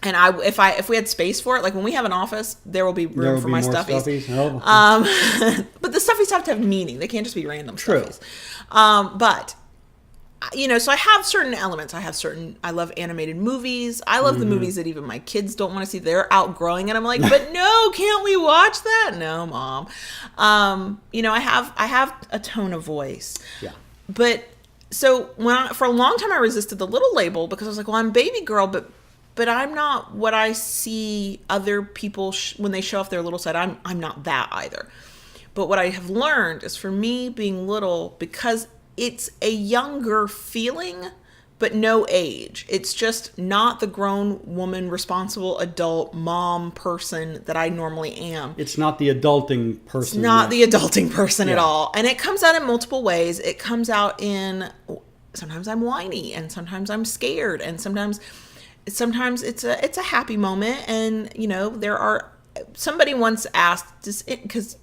And if we had space for it, like when we have an office, there will be room for my stuffies. Oh. But the stuffies have to have meaning. They can't just be random stuffies. But, you know, so I have certain elements. I love animated movies. I love the movies that even my kids don't want to see. They're outgrowing it. I'm like, but no, can't we watch that? No, Mom. You know, I have a tone of voice. Yeah. But so for a long time, I resisted the little label because I was like, well, I'm baby girl, but I'm not what I see other people when they show off their little side. I'm not that either. But what I have learned is for me being little, because it's a younger feeling, but no age. It's just not the grown woman, responsible adult mom person that I normally am. It's not the adulting person. It's not the adulting person at all. And it comes out in multiple ways. It comes out in, sometimes I'm whiny and sometimes I'm scared and sometimes it's a happy moment. And, you know, somebody once asked, because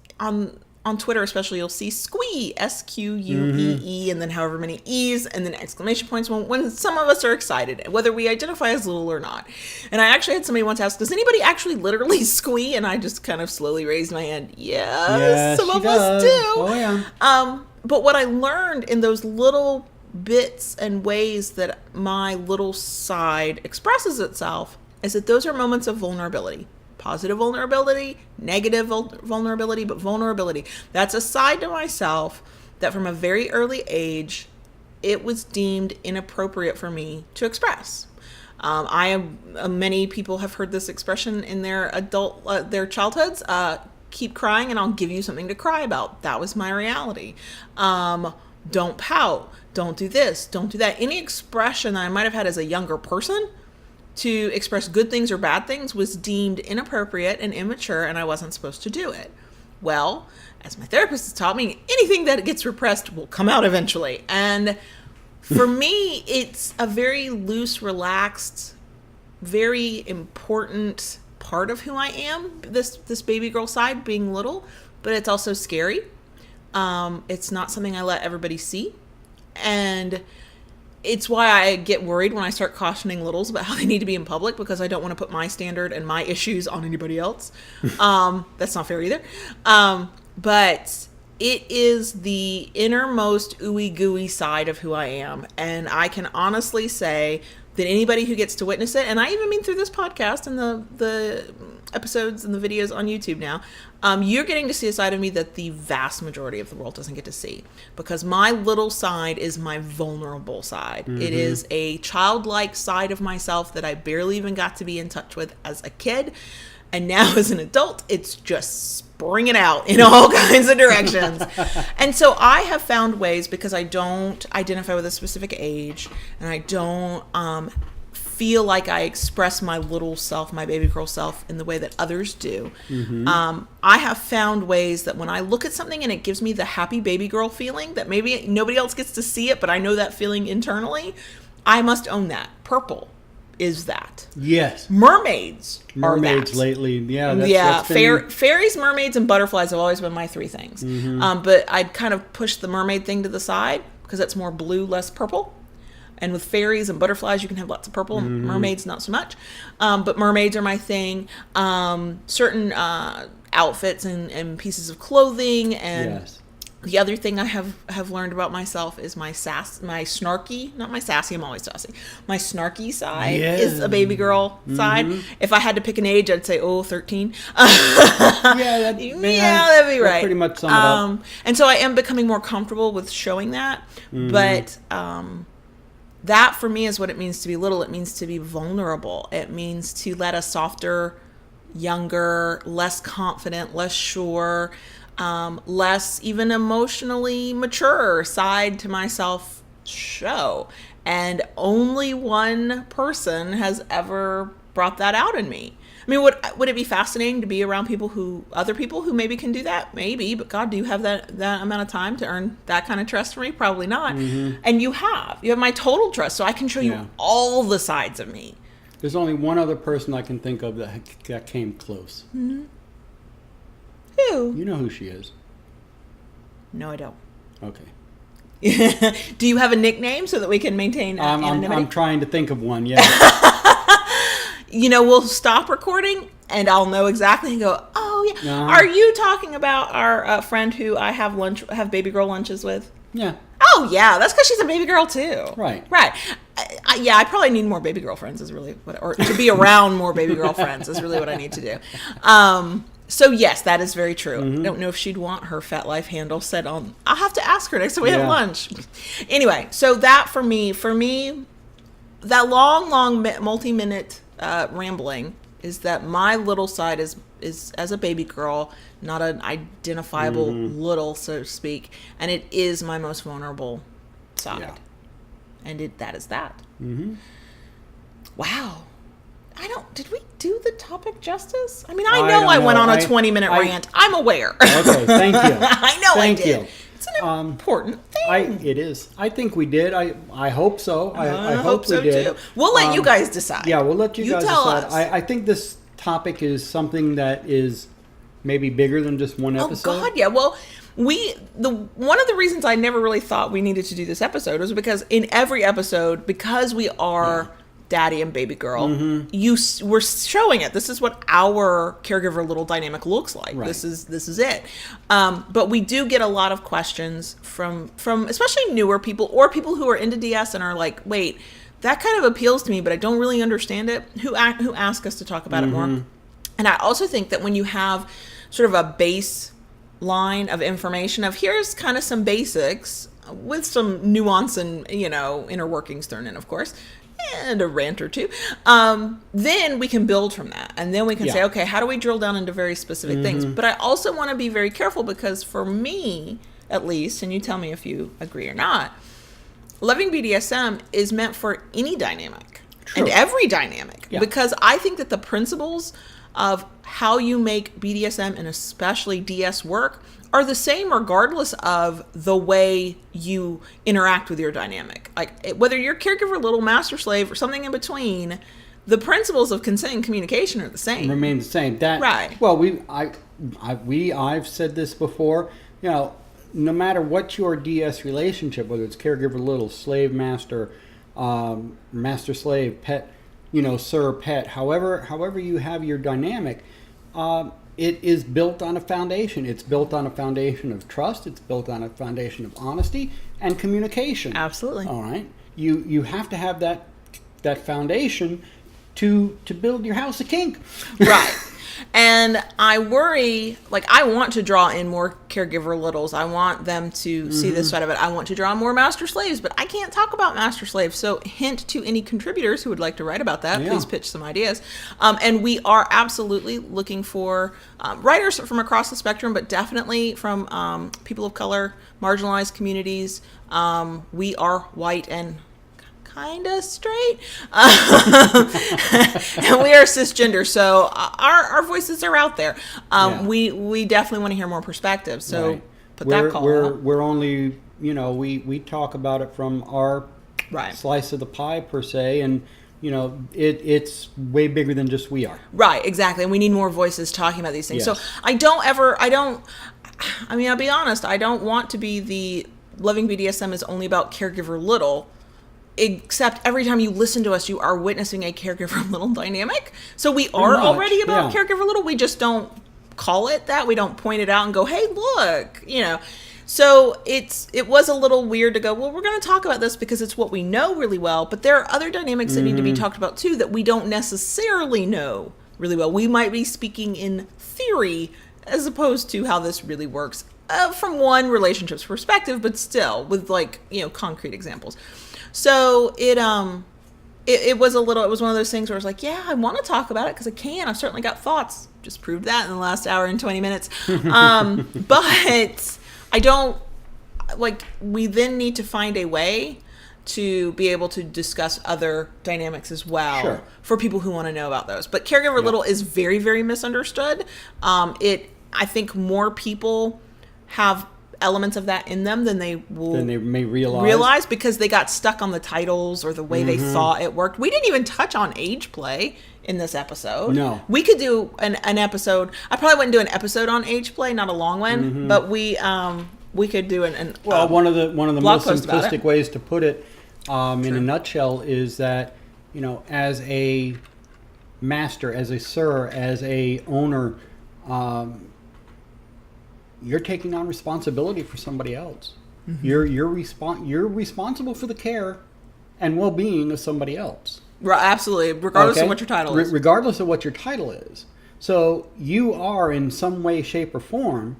on Twitter especially, you'll see squee, SQUEE, and then however many E's, and then exclamation points when some of us are excited, whether we identify as little or not. And I actually had somebody once ask, does anybody actually literally squee? And I just kind of slowly raised my hand. Yes, some of us do. Oh, yeah. But what I learned in those little bits and ways that my little side expresses itself is that those are moments of vulnerability. Positive vulnerability, negative vulnerability, but vulnerability. That's a side to myself that from a very early age, it was deemed inappropriate for me to express. Many people have heard this expression in their their childhoods. Keep crying and I'll give you something to cry about. That was my reality. Don't pout. Don't do this. Don't do that. Any expression that I might have had as a younger person to express good things or bad things was deemed inappropriate and immature, and I wasn't supposed to do it. Well, as my therapist has taught me, anything that gets repressed will come out eventually. And for me, it's a very loose, relaxed, very important part of who I am, this baby girl side, being little, but it's also scary. It's not something I let everybody see. And it's why I get worried when I start cautioning littles about how they need to be in public, because I don't want to put my standard and my issues on anybody else. That's not fair either. But it is the innermost ooey gooey side of who I am. And I can honestly say that anybody who gets to witness it, and I even mean through this podcast and the episodes and the videos on YouTube now, you're getting to see a side of me that the vast majority of the world doesn't get to see, because my little side is my vulnerable side. It is a childlike side of myself that I barely even got to be in touch with as a kid. And now as an adult, it's just springing out in all kinds of directions. And so I have found ways, because I don't identify with a specific age and I don't feel like I express my little self, my baby girl self, in the way that others do. I have found ways that when I look at something and it gives me the happy baby girl feeling that maybe nobody else gets to see it, but I know that feeling internally, I must own that. Purple is that. Yes. Mermaids are that. Lately. Yeah. That's fairies, mermaids, and butterflies have always been my 3 things. But I'd kind of push the mermaid thing to the side because it's more blue, less purple. And with fairies and butterflies, you can have lots of purple. Mm-hmm. Mermaids, not so much. But mermaids are my thing. Certain outfits and pieces of clothing. And yes. The other thing I have learned about myself is my snarky, not my sassy, I'm always sassy. My snarky side is a baby girl side. If I had to pick an age, I'd say, 13. That'd be right. Pretty much sum it up. And so I am becoming more comfortable with showing that. But that for me is what it means to be little. It means to be vulnerable. It means to let a softer, younger, less confident, less sure, less even emotionally mature side to myself show. And only one person has ever brought that out in me. I mean, would it be fascinating to be around other people who maybe can do that? Maybe, but God, do you have that amount of time to earn that kind of trust from me? Probably not. And you have my total trust, so I can show you all the sides of me. There's only one other person I can think of that came close. Mm-hmm. Who? You know who she is. No, I don't. Okay. Do you have a nickname so that we can maintain anonymity? I'm trying to think of one, yeah. We'll stop recording and I'll know exactly and go, oh, yeah. Uh-huh. Are you talking about our friend who I have baby girl lunches with? Yeah. Oh, yeah. That's because she's a baby girl, too. Right. I probably need more baby girl friends or to be around more baby girl friends is really what I need to do. So, yes, that is very true. I don't know if she'd want her Fat Life handle set on. I'll have to ask her next time we have lunch. Anyway, so that for me, that long, multi-minute rambling is that my little side is as a baby girl, not an identifiable little, so to speak, and it is my most vulnerable side. And that is that. Wow. Did we do the topic justice? I mean, I know I went on a 20-minute rant. I'm aware. Okay, thank you. I know I did. Thank you. It's an important thing. It is. I think we did. I hope so. I hope so we did. Too. We'll let you guys decide. Yeah, we'll let you guys tell decide. us. I think this topic is something that is maybe bigger than just one episode. Oh, God, yeah. Well, one of the reasons I never really thought we needed to do this episode was because in every episode, because we are daddy and baby girl, we're showing it. This is what our caregiver little dynamic looks like. Right. This is it. But we do get a lot of questions from especially newer people or people who are into DS and are like, wait, that kind of appeals to me, but I don't really understand it. Who ask us to talk about it more. And I also think that when you have sort of a baseline of information of here's kind of some basics with some nuance and inner workings thrown in, of course, and a rant or two, then we can build from that. And then we can say, okay, how do we drill down into very specific things? But I also want to be very careful because for me, at least, and you tell me if you agree or not, loving BDSM is meant for any dynamic. True. And every dynamic. Yeah. Because I think that the principles of how you make BDSM and especially DS work are the same regardless of the way you interact with your dynamic. Like whether you're caregiver, little, master slave, or something in between, the principles of consent and communication are the same. Remain the same. Right. Well, I've said this before. No matter what your DS relationship, whether it's caregiver, little, slave, master, master, slave, pet, sir, pet, however you have your dynamic. It is built on a foundation. It's built on a foundation of trust. It's built on a foundation of honesty and communication. Absolutely. All right. You have to have that foundation to build your house of kink. Right. And I worry, I want to draw in more caregiver littles. I want them to see this side of it. I want to draw more master slaves, but I can't talk about master slaves. So hint to any contributors who would like to write about that. Please pitch some ideas. And we are absolutely looking for writers from across the spectrum, but definitely from people of color, marginalized communities. We are white and kind of straight, and we are cisgender, so our voices are out there. We definitely want to hear more perspectives, so put that call out. We're only, we talk about it from our slice of the pie per se, and it's way bigger than just we are. Right, exactly, and we need more voices talking about these things. Yes. So I'll be honest, I don't want to be the loving BDSM is only about caregiver little. except every time you listen to us, you are witnessing a caregiver little dynamic. So we are already about caregiver little. We just don't call it that. We don't point it out and go, hey, look, So it was a little weird to go, well, we're going to talk about this because it's what we know really well. But there are other dynamics that need to be talked about too that we don't necessarily know really well. We might be speaking in theory as opposed to how this really works from one relationship's perspective, but still with concrete examples. So it was one of those things where I was like, yeah, I want to talk about it because I can. I've certainly got thoughts. Just proved that in the last hour and 20 minutes. But I don't, we then need to find a way to be able to discuss other dynamics as well for people who want to know about those. But caregiver little is very, very misunderstood. I think more people have elements of that in them than they may realize because they got stuck on the titles or the way they thought it worked. We didn't even touch on age play in this episode. No. We could do an episode. I probably wouldn't do an episode on age play, not a long one, but we could do one of the most simplistic ways to put it in a nutshell is that, as a master, as a sir, as a owner, you're taking on responsibility for somebody else. You're responsible for the care and well-being of somebody else. Right, absolutely, regardless of what your title is. Regardless of what your title is. So you are, in some way, shape, or form,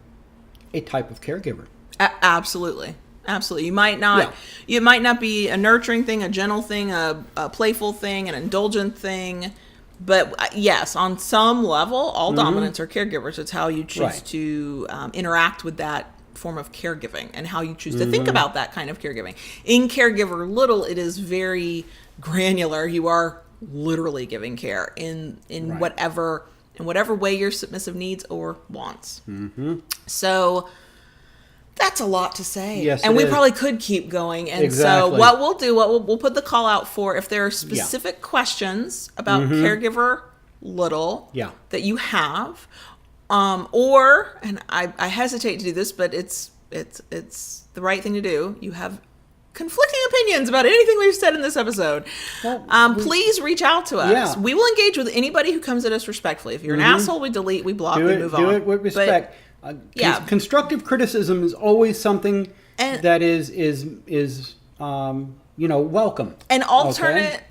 a type of caregiver. Absolutely. You might not be a nurturing thing, a gentle thing, a playful thing, an indulgent thing. But yes, on some level, all dominants are caregivers. It's how you choose to interact with that form of caregiving and how you choose to think about that kind of caregiving. In caregiver little, it is very granular. You are literally giving care in whatever way your submissive needs or wants. So that's a lot to say. Yes, and we probably could keep going. And so what we'll do, we'll put the call out for if there are specific questions about caregiver little that you have, and I hesitate to do this, but it's the right thing to do. You have conflicting opinions about anything we've said in this episode. Please reach out to us. Yeah. We will engage with anybody who comes at us respectfully. If you're an asshole, we delete, we block, we move on. Do it with respect. Constructive criticism is always something that is welcome. And alternate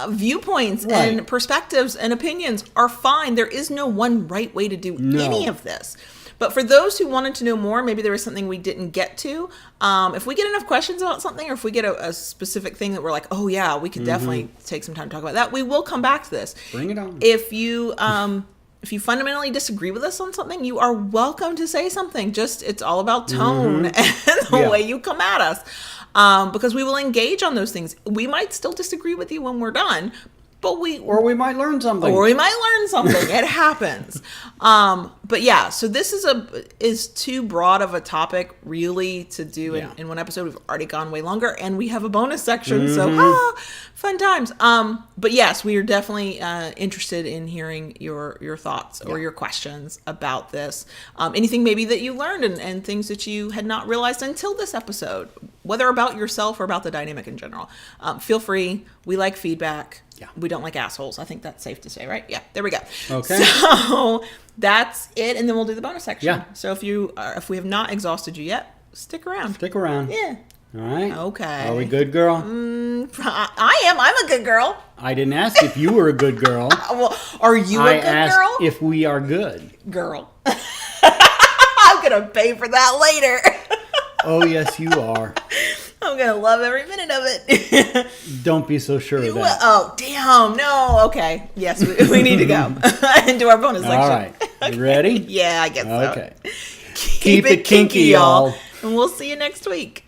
viewpoints and perspectives and opinions are fine. There is no one right way to do any of this. But for those who wanted to know more, maybe there was something we didn't get to. If we get enough questions about something, or if we get a specific thing that we're like, oh yeah, we could definitely take some time to talk about that, we will come back to this. Bring it on. If you fundamentally disagree with us on something, you are welcome to say something. Just, it's all about tone and the way you come at us. Because we will engage on those things. We might still disagree with you when we're done, but or we might learn something. It happens. But yeah, so this is too broad of a topic really to do in one episode. We've already gone way longer, and we have a bonus section. So fun times. But yes, we are definitely interested in hearing your thoughts or your questions about this. Anything maybe that you learned and things that you had not realized until this episode, whether about yourself or about the dynamic in general. Feel free. We like feedback. Yeah. We don't like assholes. I think that's safe to say, right? Yeah, there we go. Okay. So that's it, and then we'll do the bonus section. Yeah. So if we have not exhausted you yet, stick around. Yeah. All right. Okay. Are we good, girl? I am. I'm a good girl. I didn't ask if you were a good girl. Well, are you a good girl? I asked if we are good. Girl. I'm going to pay for that later. Oh, yes, you are. I'm going to love every minute of it. Don't be so sure of that. Oh, damn. No. Okay. Yes, we need to go into our bonus section. All right. You ready? Yeah, I guess so. Okay. Keep it kinky, y'all. And we'll see you next week.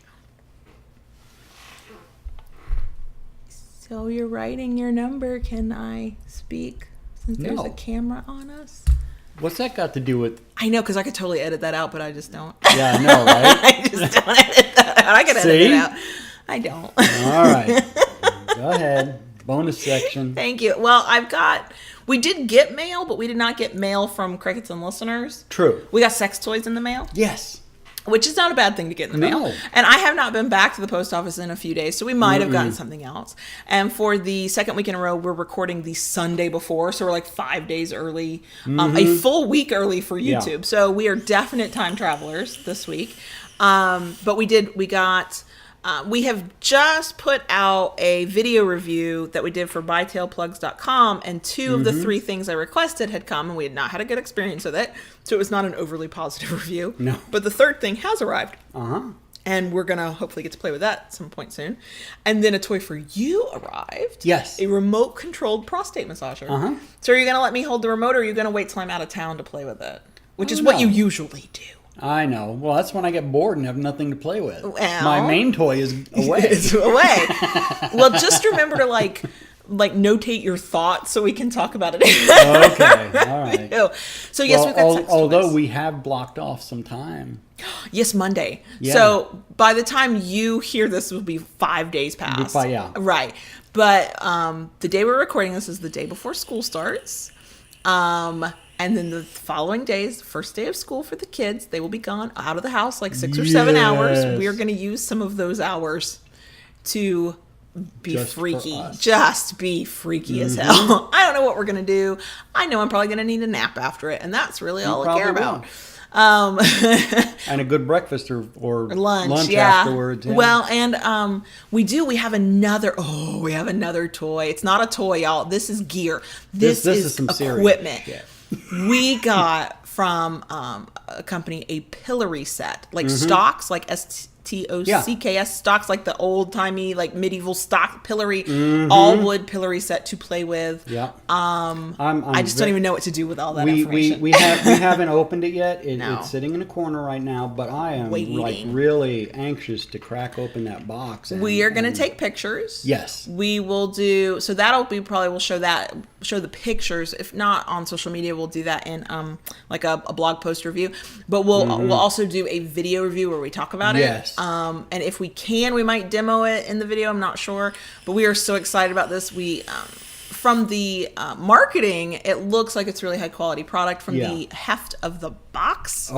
So you're writing your number. Can I speak since there's a camera on us? What's that got to do with... I know, because I could totally edit that out, but I just don't. Yeah, I know, right? I just don't edit that out. I can edit it out. I don't. All right. Go ahead. Bonus section. Thank you. Well, we did get mail, but we did not get mail from Crickets and listeners. True. We got sex toys in the mail. Yes. which is not a bad thing to get in the mail. And I have not been back to the post office in a few days, so we might have gotten something else. And for the second week in a row, we're recording the Sunday before, so we're like 5 days early, a full week early for YouTube. So we are definite time travelers this week. But we have just put out a video review that we did for bytailplugs.com, and two of the three things I requested had come, and we had not had a good experience with it. So it was not an overly positive review. No. But the third thing has arrived. And we're going to hopefully get to play with that at some point soon. And then a toy for you arrived. Yes. A remote-controlled prostate massager. So are you going to let me hold the remote, or are you going to wait till I'm out of town to play with it? Which is what you usually do. I know. Well, that's when I get bored and have nothing to play with. Well, my main toy is away. It's away. Well, just remember to like notate your thoughts so we can talk about it. Okay. All right. So yes, we've got sex although toys. we have blocked off some time. Yes, Monday. Yeah. So by the time you hear this, will be 5 days past. Yeah. Right. But the day we're recording this is the day before school starts. And then the following days, the first day of school for the kids, they will be gone out of the house like 6 or 7 hours. We are going to use some of those hours to be freaky. Just be freaky as hell. I don't know what we're going to do. I know I'm probably going to need a nap after it, and that's really all I care about. And a good breakfast or lunch afterwards. Yeah. Well, and we have another toy. It's not a toy, y'all. This is gear. This is some equipment. We got from a company a pillory set, like stocks, like STOCKS stocks, like the old timey, like medieval stock pillory, all wood pillory set to play with. Yeah. I just don't even know what to do with all that information. We haven't opened it yet. It's sitting in a corner right now, but I am like really anxious to crack open that box. We are going to take pictures. Yes. We will do, so that'll be probably, we'll show the pictures. If not on social media, we'll do that in like a blog post review. But we'll also do a video review where we talk about it. And if we can, we might demo it in the video. I'm not sure, but we are so excited about this. We from the marketing, it looks like it's really high quality product. From the heft of the box,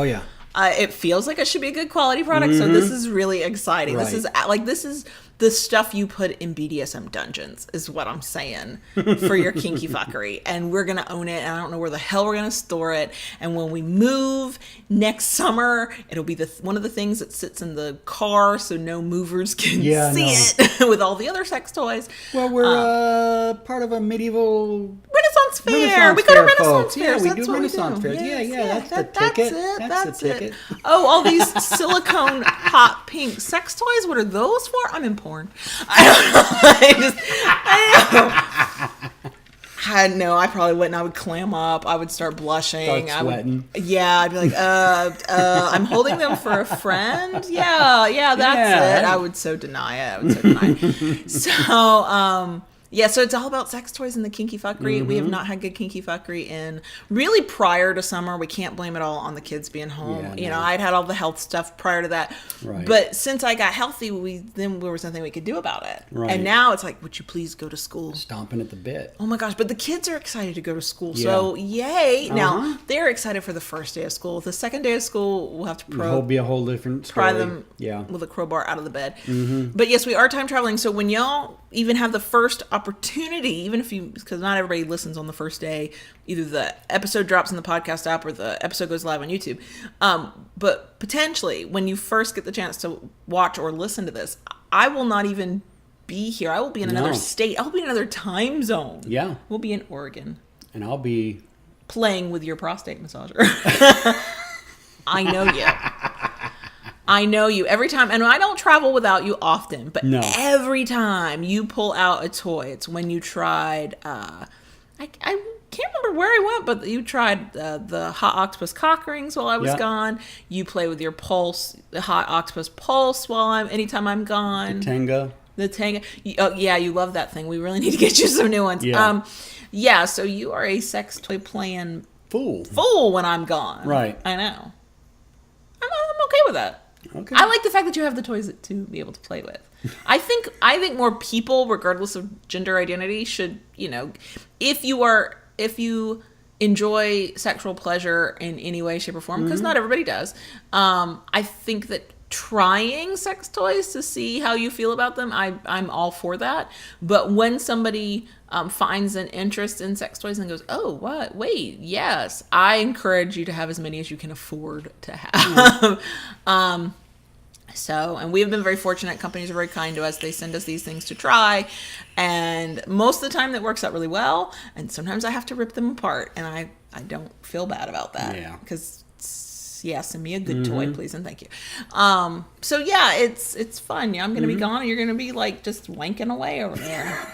it feels like it should be a good quality product. So this is really exciting. Right. This is the stuff you put in BDSM dungeons is what I'm saying for your kinky fuckery. And we're going to own it. And I don't know where the hell we're going to store it. And when we move next summer, it'll be one of the things that sits in the car so no movers can see it with all the other sex toys. Well, we're part of a medieval Renaissance fair. We go to Renaissance fairs. Yeah, we do Renaissance fairs. Yes, that's the ticket. That's the ticket. Oh, all these silicone hot pink sex toys. What are those for? I'm in porn. I know. I probably wouldn't. I would clam up. I would start blushing. Start sweating. I'd be like, I'm holding them for a friend. Yeah, that's it. I would so deny it. So it's all about sex toys and the kinky fuckery. We have not had good kinky fuckery in really prior to summer. We can't blame it all on the kids being home. I'd had all the health stuff prior to that. Right. But since I got healthy, then there was nothing we could do about it. Right. And now it's like, would you please go to school? Stomping at the bit. Oh my gosh. But the kids are excited to go to school. Yeah. So yay. Now they're excited for the first day of school. The second day of school, we'll have to It'll be a whole different story. Pry them with a crowbar out of the bed. But yes, we are time traveling. So when y'all even have the first opportunity, even if because not everybody listens on the first day, either the episode drops in the podcast app or the episode goes live on YouTube. But potentially when you first get the chance to watch or listen to this, I will not even be here. I will be in another state. I'll be in another time zone. Yeah. We'll be in Oregon. And I'll be playing with your prostate massager. I know you. I know you every time, and I don't travel without you often, but every time you pull out a toy, it's when you tried, I can't remember where I went, but you tried the hot octopus cock rings while I was gone. You play with your pulse, the hot octopus pulse anytime I'm gone. The Tenga. You love that thing. We really need to get you some new ones. Yeah. So you are a sex toy playing fool when I'm gone. Right. I know. I'm okay with that. Okay. I like the fact that you have the toys to be able to play with. I think more people, regardless of gender identity, should, if you enjoy sexual pleasure in any way, shape, or form, because not everybody does. I think that trying sex toys to see how you feel about them, I'm all for that. But when somebody finds an interest in sex toys and goes, oh, what? Wait, yes, I encourage you to have as many as you can afford to have. And we have been very fortunate. Companies are very kind to us. They send us these things to try. And most of the time that works out really well. And sometimes I have to rip them apart. And I don't feel bad about that. Yeah. Because, send me a good toy, please, and thank you. It's fun. Yeah, I'm going to be gone, and you're going to be like just wanking away over there.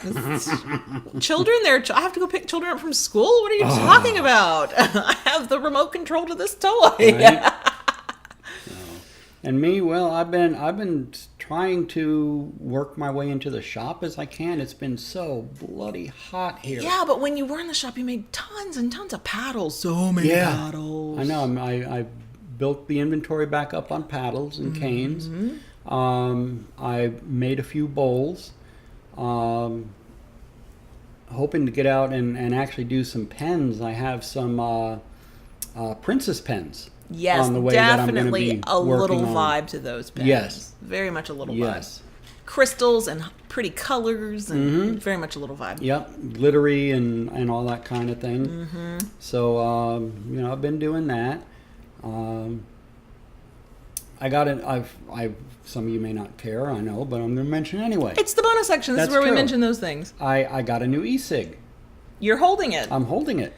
Children, I have to go pick children up from school. What are you talking about? I have the remote control to this toy. Right? And me, well, I've been trying to work my way into the shop as I can. It's been so bloody hot here. Yeah, but when you were in the shop, you made tons and tons of paddles. So many paddles. I know. I built the inventory back up on paddles and canes. I made a few bowls. Hoping to get out and actually do some pens. I have some princess pens. Yes, on the way definitely that I'm a little vibe on. To those pens. Yes. Very much a little vibe. Crystals and pretty colors and very much a little vibe. Yep, glittery and all that kind of thing. So, I've been doing that. I got it. Some of you may not care, I know, but I'm going to mention anyway. It's the bonus section. This is where we mention those things. I got a new e-cig. You're holding it. I'm holding it.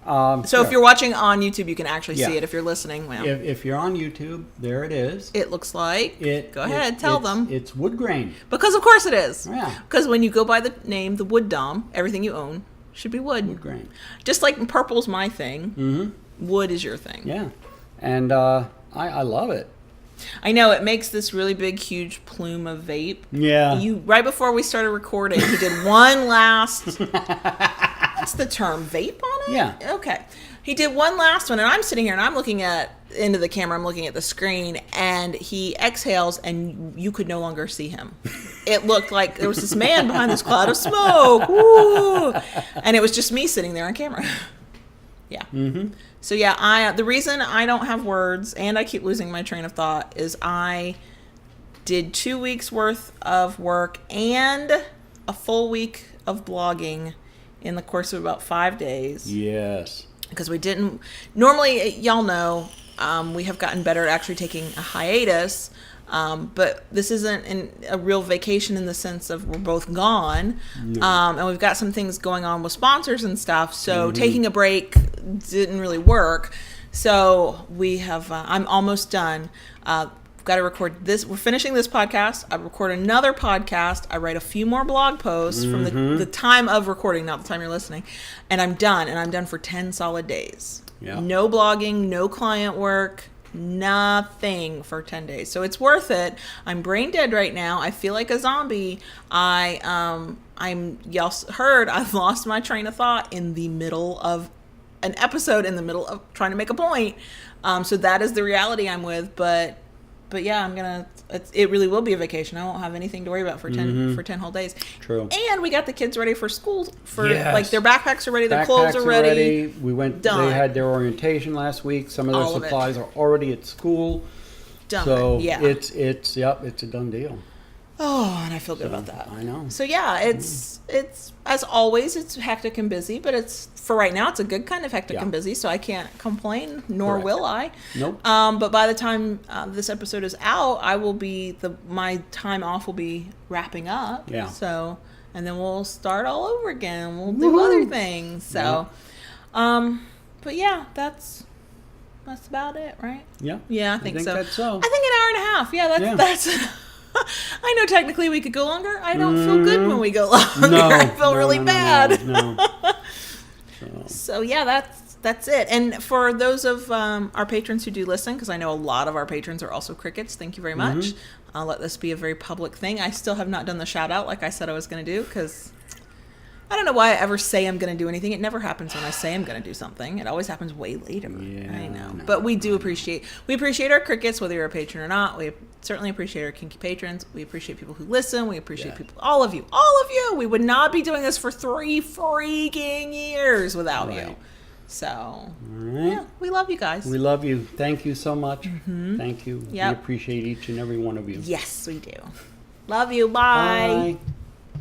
So if you're watching on YouTube, you can actually see it. If you're listening, well. If you're on YouTube, there it is. It looks like. Go ahead, tell them. It's wood grain. Because of course it is. Yeah. Because when you go by the name, the Wood Dom, everything you own should be wood. Wood grain. Just like purple's my thing. Wood is your thing. Yeah. And I love it. I know, it makes this really big, huge plume of vape. Yeah. Right before we started recording, he did one last... What's the term? Vape on it? Yeah. Okay. He did one last one, and I'm sitting here, and I'm looking into the camera. I'm looking at the screen, and he exhales, and you could no longer see him. It looked like there was this man behind this cloud of smoke. Woo! And it was just me sitting there on camera. Yeah. So, the reason I don't have words, and I keep losing my train of thought, is I did 2 weeks worth of work and a full week of blogging in the course of about 5 days. Yes. Because we didn't... Normally, y'all know, we have gotten better at actually taking a hiatus, but this isn't a real vacation in the sense of we're both gone. No. And we've got some things going on with sponsors and stuff, so taking a break didn't really work. So we have... I'm almost done. Got to record this. We're finishing this podcast. I record another podcast. I write a few more blog posts from the time of recording, not the time you're listening. And I'm done. And I'm done for 10 solid days. Yeah. No blogging, no client work, nothing for 10 days. So it's worth it. I'm brain dead right now. I feel like a zombie. Y'all heard I've lost my train of thought in the middle of an episode, in the middle of trying to make a point. So that is the reality I'm with. But yeah, it really will be a vacation. I won't have anything to worry about for 10 whole days. True. And we got the kids ready for school. Like their backpacks are ready, their clothes are ready. We went. Done. They had their orientation last week. Some of their supplies are already at school. Done. So it's a done deal. Oh, and I feel good about that. I know. So yeah, it's as always, it's hectic and busy, but it's for right now, it's a good kind of hectic and busy, so I can't complain, nor will I. Nope. But by the time this episode is out, I will be my time off will be wrapping up. Yeah. So, and then we'll start all over again. We'll do other things. So, but yeah, that's about it, right? Yeah. Yeah, I think so. That's so. I think an hour and a half. Yeah, that's. I know technically we could go longer. I don't feel good when we go longer. No, I feel really bad. No. So yeah, that's it. And for those of our patrons who do listen, because I know a lot of our patrons are also crickets, thank you very much. I'll let this be a very public thing. I still have not done the shout out like I said I was going to do, because I don't know why I ever say I'm going to do anything. It never happens when I say I'm going to do something. It always happens way later. Yeah, I know. But we do appreciate our crickets, whether you're a patron or not. We certainly appreciate our kinky patrons. We appreciate people who listen. We appreciate people, all of you. We would not be doing this for 3 freaking years without you. So, right. yeah, we love you guys. We love you. Thank you so much. Thank you. Yep. We appreciate each and every one of you. Yes, we do. Love you. Bye. Bye.